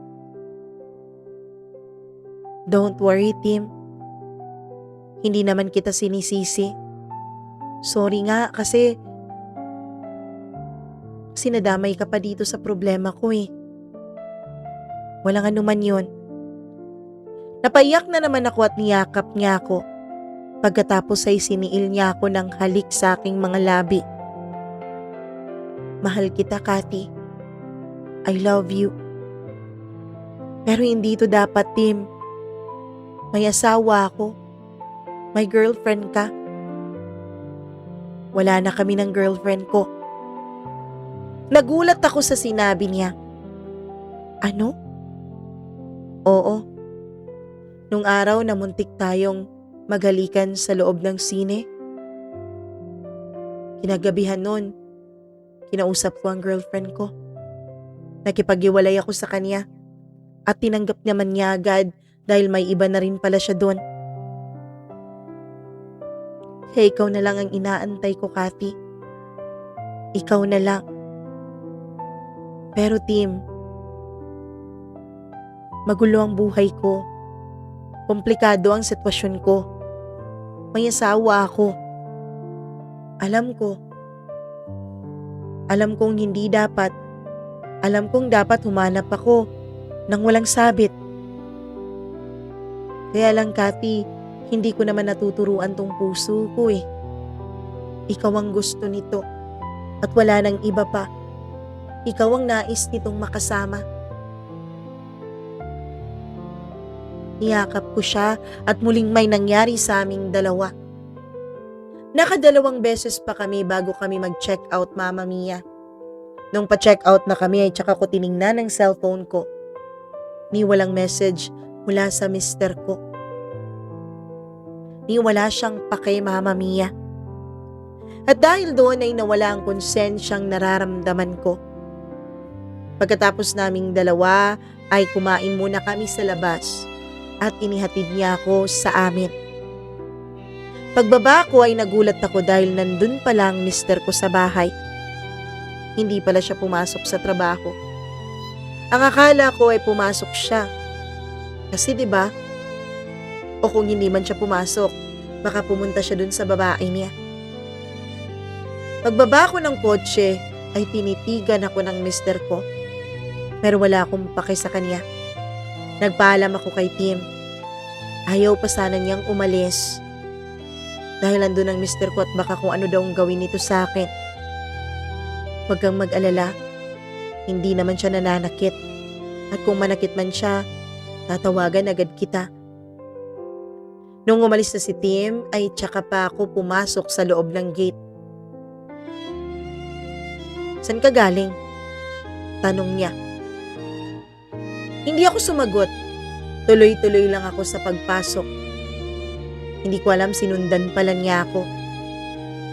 Don't worry, Tim. Hindi naman kita sinisisi. Sorry nga kasi nadamay ka pa dito sa problema ko eh. Walang anuman yun. Napaiyak na naman ako at niyakap niya ako. Pagkatapos ay siniil niya ako ng halik sa aking mga labi. Mahal kita, Kati. I love you. Pero hindi to dapat, Tim. May asawa ako. May girlfriend ka. Wala na kami ng girlfriend ko. Nagulat ako sa sinabi niya. Ano? Oo. Nung araw na muntik tayong maghalikan sa loob ng sine, kinagabihan nun, kinausap ko ang girlfriend ko. Nakipag-iwalay ako sa kanya at tinanggap naman niya agad dahil may iba na rin pala siya doon. Kaya ikaw na lang ang inaantay ko, Kati. Ikaw na lang. Pero Tim, magulo ang buhay ko. Komplikado ang sitwasyon ko. May asawa ako. Alam ko. Alam kong hindi dapat. Alam kong dapat humanap ako nang walang sabit. Kaya lang, Kati, hindi ko naman natuturuan tong puso ko eh. Ikaw ang gusto nito at wala nang iba pa. Ikaw ang nais nitong makasama. Niyakap ko siya at muling may nangyari sa aming dalawa. Nakadalawang beses pa kami bago kami mag-check out, Mama Mia. Nung pa-check out na kami ay tsaka ko tiningnan ang cellphone ko. Ni walang message mula sa mister ko. Ni wala siyang pake, Mama Mia. At dahil doon ay nawala ang konsensyang nararamdaman ko. Pagkatapos naming dalawa ay kumain muna kami sa labas at inihatid niya ako sa amin. Pagbaba ko ay nagulat ako dahil nandun pala ang mister ko sa bahay. Hindi pala siya pumasok sa trabaho. Ang akala ko ay pumasok siya. Kasi 'di ba? O kung hindi man siya pumasok, baka pumunta siya dun sa babae niya. Pagbaba ko ng kotse ay tinitigan ako ng mister ko. Pero wala akong pake sa kanya. Nagpaalam ako kay Tim. Ayaw pa sana niyang umalis. Dahil andun ang mister ko at baka kung ano daw ang gawin nito sa akin. Huwag kang mag-alala. Hindi naman siya nananakit. At kung manakit man siya, tatawagan agad kita. Nung umalis na si Tim, ay tsaka pa ako pumasok sa loob ng gate. San ka galing? Tanong niya. Hindi ako sumagot. Tuloy-tuloy lang ako sa pagpasok. Hindi ko alam sinundan pala niya ako.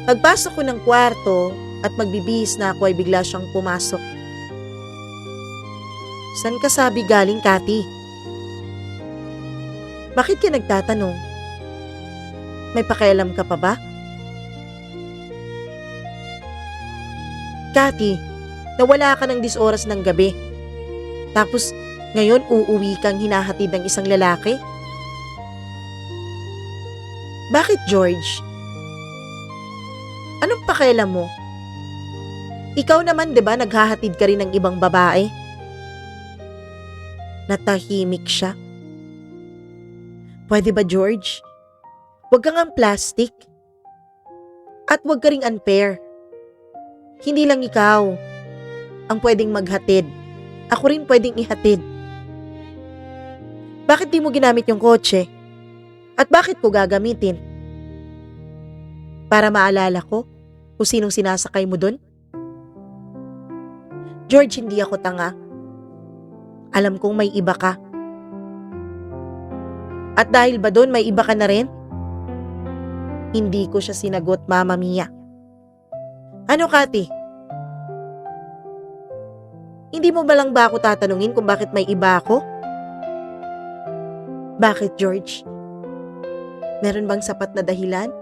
Pagpasok ko ng kwarto at magbibihis na ako ay bigla siyang pumasok. San ka sabi galing, Cathy? Bakit ka nagtatanong? May pakialam ka pa ba? Cathy, nawala ka ng 10 oras ng gabi. Tapos ngayon uuwi kang hinahatid ng isang lalaki? Bakit, George? Anong pakialam mo? Ikaw naman 'di ba naghahatid ka rin ng ibang babae? Natahimik siya. Pwede ba, George? Huwag kang ang plastic. At huwag ka ring unfair. Hindi lang ikaw ang pwedeng maghatid. Ako rin pwedeng ihatid. Bakit di mo ginamit yung kotse? At bakit ko gagamitin? Para maalala ko kung sinong sinasakay mo dun? George, hindi ako tanga. Alam kong may iba ka. At dahil ba dun may iba ka na rin? Hindi ko siya sinagot, Mama Mia. Ano, Cathy? Hindi mo ba lang ba ako tatanungin kung bakit may iba ako? Bakit, George? Meron bang sapat na dahilan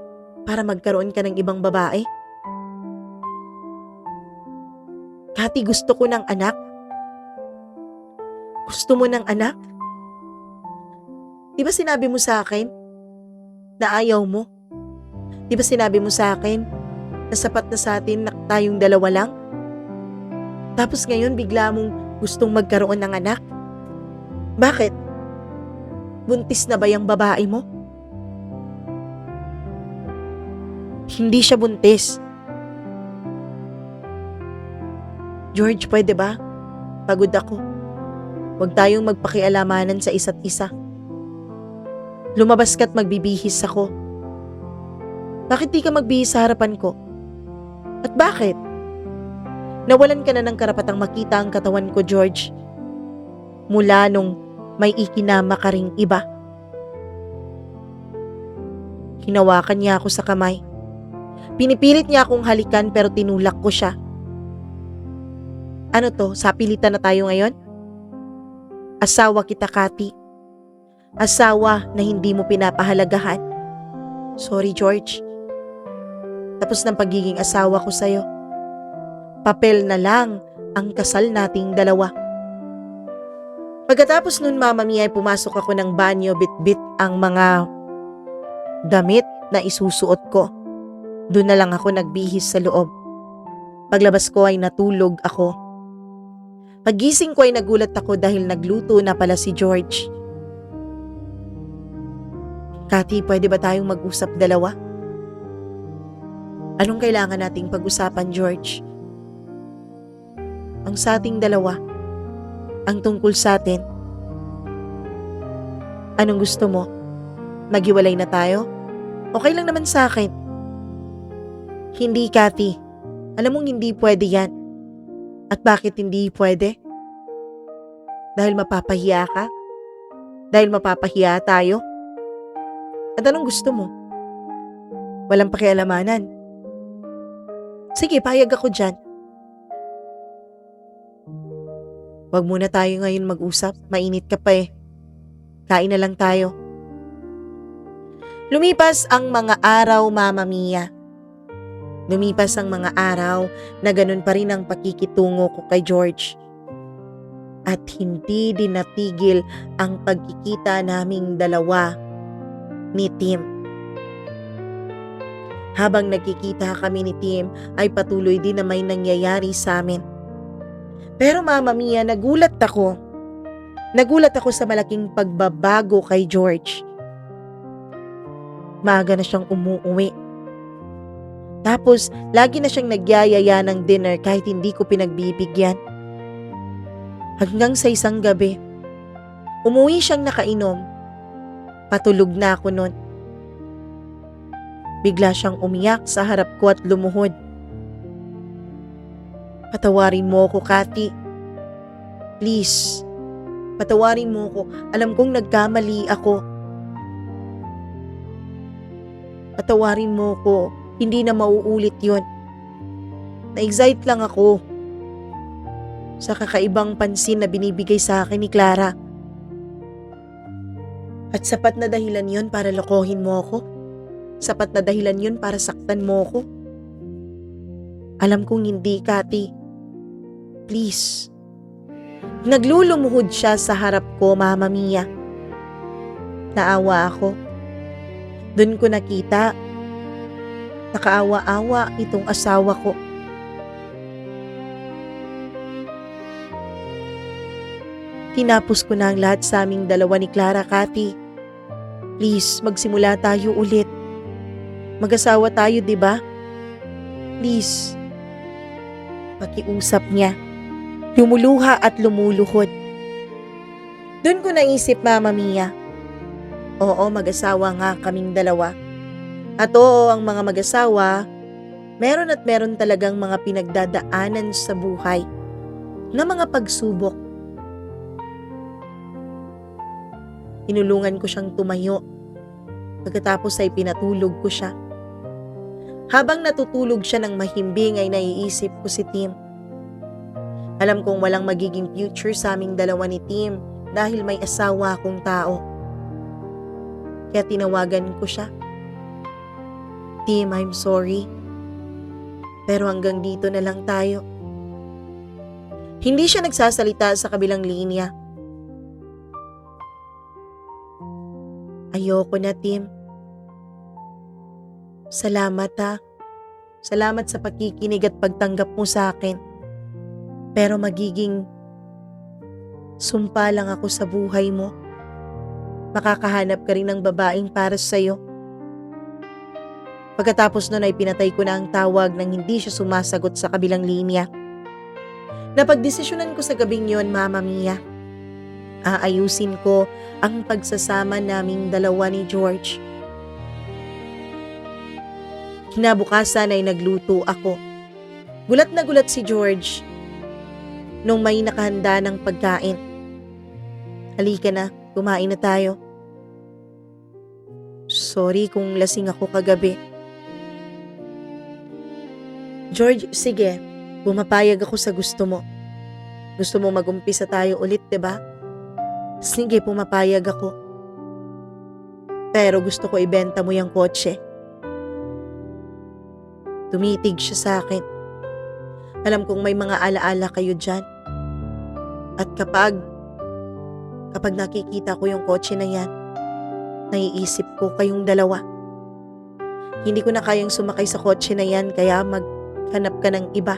para magkaroon ka ng ibang babae? Cathy, gusto ko ng anak. Gusto mo ng anak? Di ba sinabi mo sa akin na ayaw mo? Di ba sinabi mo sa akin na sapat na sa atin na tayong dalawa lang? Tapos ngayon bigla mong gustong magkaroon ng anak? Bakit? Buntis na ba yung babae mo? Hindi siya buntis. George, pwede ba? Pagod ako. Huwag tayong magpakialamanan sa isa't isa. Lumabas ka't magbibihis ako. Bakit di ka magbihis sa harapan ko? At bakit? Nawalan ka na ng karapatang makita ang katawan ko, George. Mula nung may ikinama ka ring iba. Hinawakan niya ako sa kamay. Pinipilit niya akong halikan pero tinulak ko siya. Ano to, sapilitan na tayo ngayon? Asawa kita, Cathy. Asawa na hindi mo pinapahalagahan. Sorry, George. Tapos ng pagiging asawa ko sa'yo. Papel na lang ang kasal nating dalawa. Pagkatapos nun, Mama Mia, ay pumasok ako ng banyo, bit-bit ang mga damit na isusuot ko. Doon na lang ako nagbihis sa loob. Paglabas ko ay natulog ako. Pagising ko ay nagulat ako dahil nagluto na pala si George. Cathy, pwede ba tayong mag-usap dalawa? Anong kailangan nating pag-usapan, George? Ang sa ating dalawa. Ang tungkol sa atin. Anong gusto mo? Maghiwalay na tayo? Okay lang naman sa akin. Hindi, Cathy. Alam mong hindi pwede yan. At bakit hindi pwede? Dahil mapapahiya ka? Dahil mapapahiya tayo? At anong gusto mo? Walang pakialamanan. Sige, payag ako dyan. Wag muna tayo ngayon mag-usap. Mainit ka pa eh. Kain na lang tayo. Lumipas ang mga araw, Mama Mia. Lumipas ang mga araw na ganun pa rin ang pakikitungo ko kay George. At hindi din natigil ang pagkikita naming dalawa ni Tim. Habang nagkikita kami ni Tim ay patuloy din na may nangyayari sa amin. Pero Mama Mia, nagulat ako Nagulat ako sa malaking pagbabago kay George. Maaga na siyang umuuwi. Tapos, lagi na siyang nagyayaya ng dinner kahit hindi ko pinagbibigyan. Hanggang sa isang gabi, umuwi siyang nakainom. Patulog na ako nun. Bigla siyang umiyak sa harap ko at lumuhod. Patawarin mo ako, Kathy. Please, patawarin mo ako. Alam kong nagkamali ako. Patawarin mo ko. Hindi na mauulit yun. Na-excite lang ako sa kakaibang pansin na binibigay sa akin ni Clara. At sapat na dahilan yun para lokohin mo ako. Sapat na dahilan yun para saktan mo ako. Alam kong hindi, Kathy. Please. Naglulumuhod siya sa harap ko, Mama Mia. Naawa ako. Doon ko nakita, nakaawa-awa itong asawa ko. Tinapos ko na ang lahat sa aming dalawa ni Clara, Kathy. Please, magsimula tayo ulit. Mag-asawa tayo, di ba? Please. Pakiusap niya. Lumuluha at lumuluhod. Doon ko naisip, Mama Mia. Oo, mag-asawa nga kaming dalawa. At oo, ang mga mag-asawa, meron at meron talagang mga pinagdadaanan sa buhay na mga pagsubok. Tinulungan ko siyang tumayo. Pagkatapos ay pinatulog ko siya. Habang natutulog siya ng mahimbing ay naiisip ko si Tim. Alam kong walang magiging future sa aming dalawa ni Tim dahil may asawa akong tao. Kaya tinawagan ko siya. Tim, I'm sorry. Pero hanggang dito na lang tayo. Hindi siya nagsasalita sa kabilang linya. Ayoko na, Tim. Salamat ha. Salamat sa pakikinig at pagtanggap mo sa akin. Pero magiging sumpa lang ako sa buhay mo. Makakahanap ka rin ng babaeng para sa'yo. Pagkatapos nun ay pinatay ko na ang tawag nang hindi siya sumasagot sa kabilang linya. Napagdesisyonan ko sa gabing yon, Mama Mia. Aayusin ko ang pagsasama naming dalawa ni George. Kinabukasan ay nagluto ako. Gulat na gulat si George nung may nakahanda ng pagkain. Halika na, kumain na tayo. Sorry kung lasing ako kagabi. George, sige, pumapayag ako sa gusto mo. Gusto mo mag-umpisa tayo ulit, diba? Sige, pumapayag ako. Pero gusto ko ibenta mo yung kotse. Tumitig siya sa akin. Alam kong may mga alaala kayo dyan. At kapag nakikita ko yung kotse na yan, naiisip ko kayong dalawa. Hindi ko na kayang sumakay sa kotse na yan kaya maghanap ka ng iba.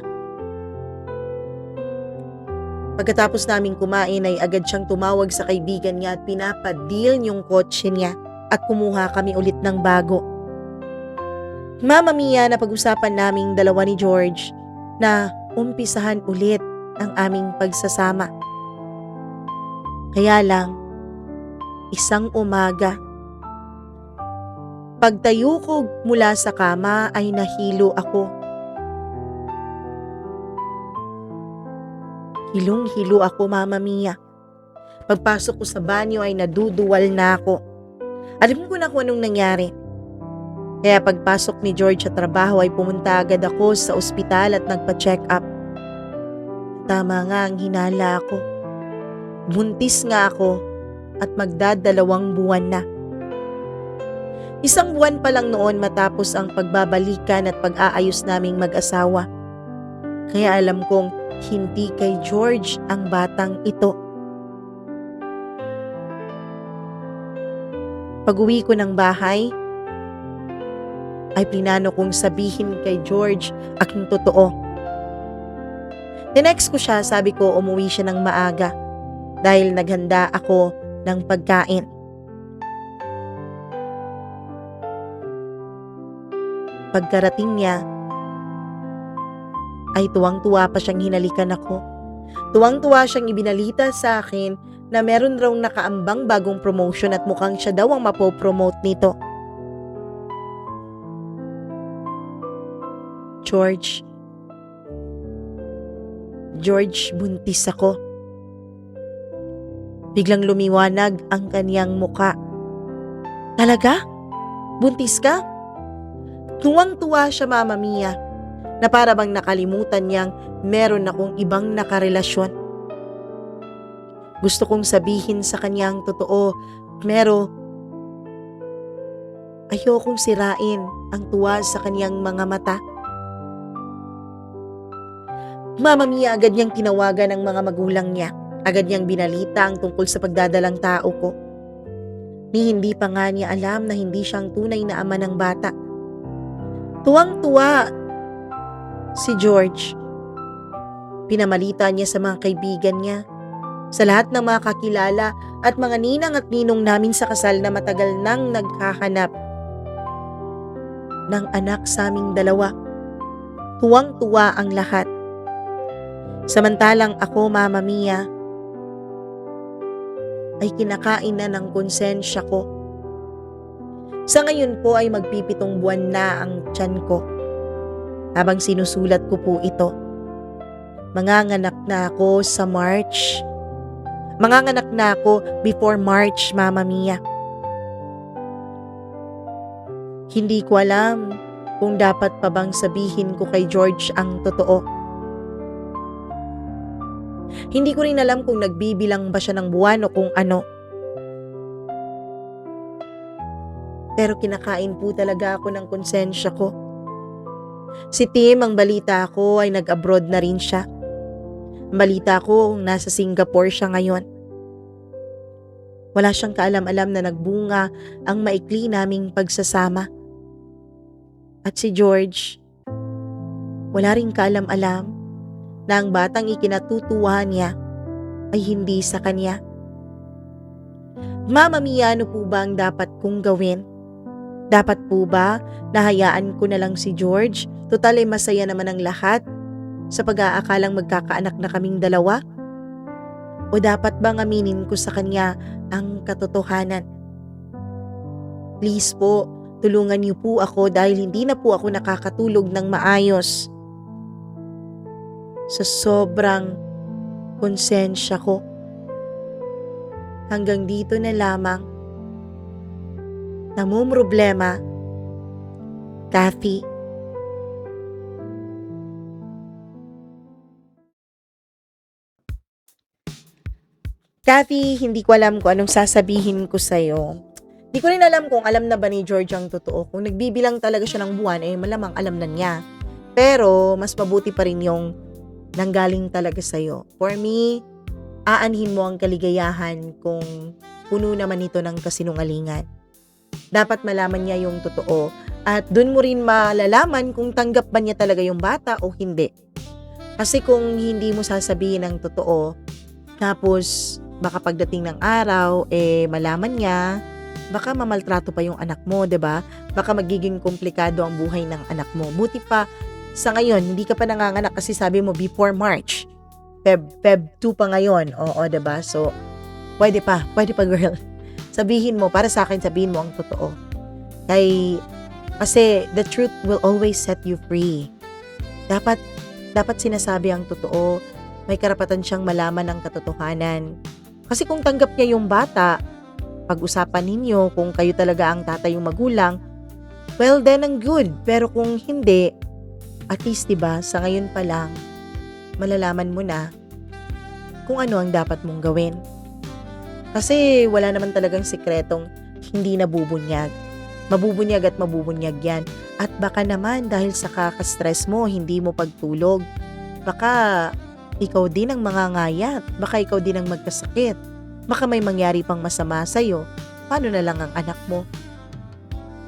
Pagkatapos naming kumain ay agad siyang tumawag sa kaibigan niya at pinapadil yung kotse niya at kumuha kami ulit ng bago. Mama Mia, napag-usapan naming dalawa ni George na umpisahan ulit ang aming pagsasama. Kaya lang, isang umaga, pagtayo ko mula sa kama ay nahilo ako. Hilong-hilo ako, Mama Mia. Pagpasok ko sa banyo ay naduduwal na ako. Alam ko na kung anong nangyari. Kaya pagpasok ni George sa trabaho ay pumunta agad ako sa ospital at nagpa-check up. Tama nga ang hinala ko. Buntis nga ako at magdadalawang buwan na. Isang buwan pa lang noon matapos ang pagbabalikan at pag-aayos naming mag-asawa. Kaya alam kong hindi kay George ang batang ito. Pag-uwi ko ng bahay, ay plinano kong sabihin kay George aking totoo. Tinext ko siya, sabi ko umuwi siya ng maaga. dahil naghanda ako ng pagkain. Pagkarating niya, ay tuwang-tuwa pa siyang hinalikan ako. Tuwang-tuwa siyang ibinalita sa akin na meron raw nakaambang bagong promotion at mukhang siya daw ang mapopromote nito. George, buntis ako. Biglang lumiwanag ang kanyang muka. Talaga? Buntis ka? Tuwang-tuwa siya, Mama Mia, na para bang nakalimutan niyang meron akong ibang nakarelasyon. Gusto kong sabihin sa kanyang totoo, pero ayokong sirain ang tuwa sa kanyang mga mata. Mama Mia, agad niyang tinawagan ang mga magulang niya. Agad niyang binalita ang tungkol sa pagdadalang tao ko. Ni hindi pa nga niya alam na hindi siyang tunay na ama ng bata. Tuwang-tuwa si George. Pinamalita niya sa mga kaibigan niya, sa lahat ng mga kakilala at mga ninang at ninong namin sa kasal na matagal nang naghahanap ng anak sa aming dalawa. Tuwang-tuwa ang lahat. Samantalang ako, Mama Mia, ay kinakain na ng konsensya ko. Sa ngayon po ay magpipitong buwan na ang tiyan ko. Habang sinusulat ko po ito, manganganak na ako sa March. Manganganak na ako before March, Mama Mia. Hindi ko alam kung dapat pa bang sabihin ko kay George ang totoo. Hindi ko rin alam kung nagbibilang ba siya ng buwan o kung ano. Pero kinakain po talaga ako ng konsensya ko. Si Tim, ang balita ko ay nag-abroad na rin siya. Ang balita ko, nasa Singapore siya ngayon. Wala siyang kaalam-alam na nagbunga ang maikli naming pagsasama. At si George, wala rin kaalam-alam na ang batang ikinatutuwa niya ay hindi sa kanya. Mama Mia, ano po ba ang dapat kong gawin? Dapat po ba nahayaan ko na lang si George? Total ay masaya naman ang lahat sa pag-aakalang magkakaanak na kaming dalawa? O dapat bang aminin ko sa kanya ang katotohanan? Please po, tulungan niyo po ako dahil hindi na po ako nakakatulog ng maayos. Sa sobrang konsensya ko. Hanggang dito na lamang. Namumroblema, Kathy. Kathy, hindi ko alam kung anong sasabihin ko sa'yo. Hindi ko rin alam kung alam na ba ni George ang totoo. Kung nagbibilang talaga siya ng buwan, malamang alam na niya. Pero, mas mabuti pa rin yung nanggaling talaga sa'yo. For me, aanhin mo ang kaligayahan kung puno naman ito ng kasinungalingan. Dapat malaman niya yung totoo at dun mo rin malalaman kung tanggap ba niya talaga yung bata o hindi. Kasi kung hindi mo sasabihin ang totoo, tapos baka pagdating ng araw, malaman niya, baka mamaltrato pa yung anak mo, 'di ba? Baka magiging komplikado ang buhay ng anak mo. Buti pa sa ngayon, hindi ka pa nanganganak kasi sabi mo before March. Feb 2 pa ngayon. Oo, 'di ba? So, pwede pa girl. Sabihin mo, para sa akin, sabihin mo ang totoo. Kasi the truth will always set you free. Dapat sinasabi ang totoo. May karapatan siyang malaman ang katotohanan. Kasi kung tanggap niya yung bata, pag-usapan ninyo kung kayo talaga ang tatay yung magulang, well then ang good. Pero kung hindi, at least diba, sa ngayon pa lang, malalaman mo na kung ano ang dapat mong gawin. Kasi wala naman talagang sikretong hindi nabubunyag. Mabubunyag at mabubunyag yan. At baka naman dahil sa kakastress mo, hindi mo pagtulog, baka ikaw din ang mangangayat, baka ikaw din ang magkasakit, baka may mangyari pang masama sa'yo, paano na lang ang anak mo?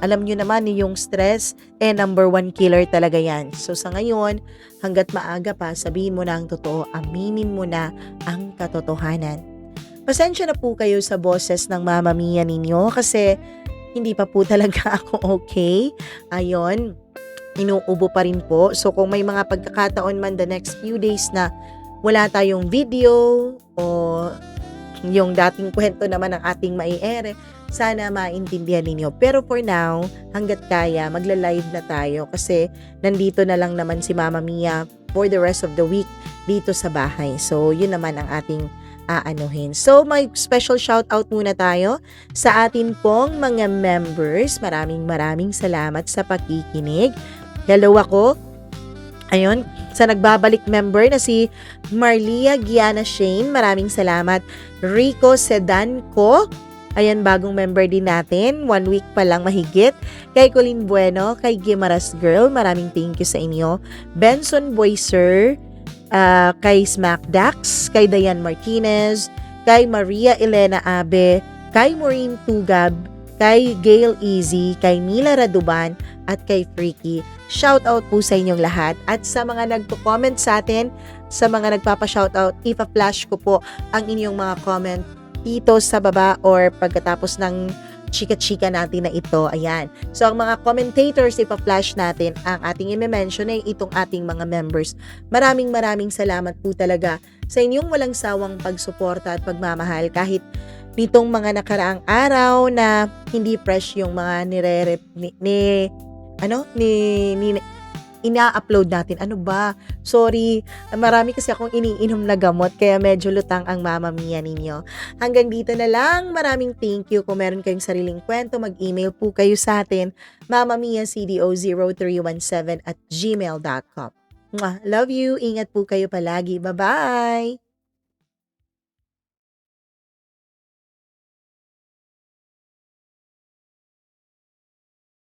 Alam nyo naman yung stress, number 1 killer talaga yan. So sa ngayon, hanggat maaga pa, sabihin mo na ang totoo, aminin mo na ang katotohanan. Pasensya na po kayo sa boses ng Mama Mia ninyo kasi hindi pa po talaga ako okay. Ayon, inuubo pa rin po. So kung may mga pagkakataon man the next few days na wala tayong video o yung dating kwento naman ng ating maiere, sana maintindihan ninyo. Pero for now, hanggat kaya, magla-live na tayo kasi nandito na lang naman si Mama Mia for the rest of the week dito sa bahay. So, yun naman ang ating aanuhin. So, may special shout out muna tayo sa atin pong mga members. Maraming salamat sa pakikinig. Hello ako. Ayun, sa nagbabalik member na si Marlia Giana Shane, maraming salamat. Rico Sedanco, ayan, bagong member din natin, 1 week pa lang mahigit. Kay Colleen Bueno, kay Gimaras Girl, maraming thank you sa inyo. Benson Boyser, kay Smack Dax, kay Diane Martinez, kay Maria Elena Abe, kay Maureen Tugab, kay Gail Easy, kay Mila Raduban, at kay Freaky. Shout out po sa inyong lahat. At sa mga nagpo-comment sa atin, sa mga nagpapa-shoutout, ipa-flash ko po ang inyong mga comment dito sa baba or pagkatapos ng chika-chika natin na ito. Ayan. So, ang mga commentators, ipa-flash natin ang ating i-mention ay itong ating mga members. Maraming salamat po talaga sa inyong walang sawang pagsuporta at pagmamahal kahit nitong mga nakaraang araw na hindi fresh yung mga ina-upload natin. Ano ba? Sorry, marami kasi akong iniinom na gamot kaya medyo lutang ang Mama Mia ninyo. Hanggang dito na lang. Maraming thank you. Kung meron kayong sariling kwento, mag-email po kayo sa atin, mamamiacdo0317@gmail.com. Love you. Ingat po kayo palagi. Bye-bye!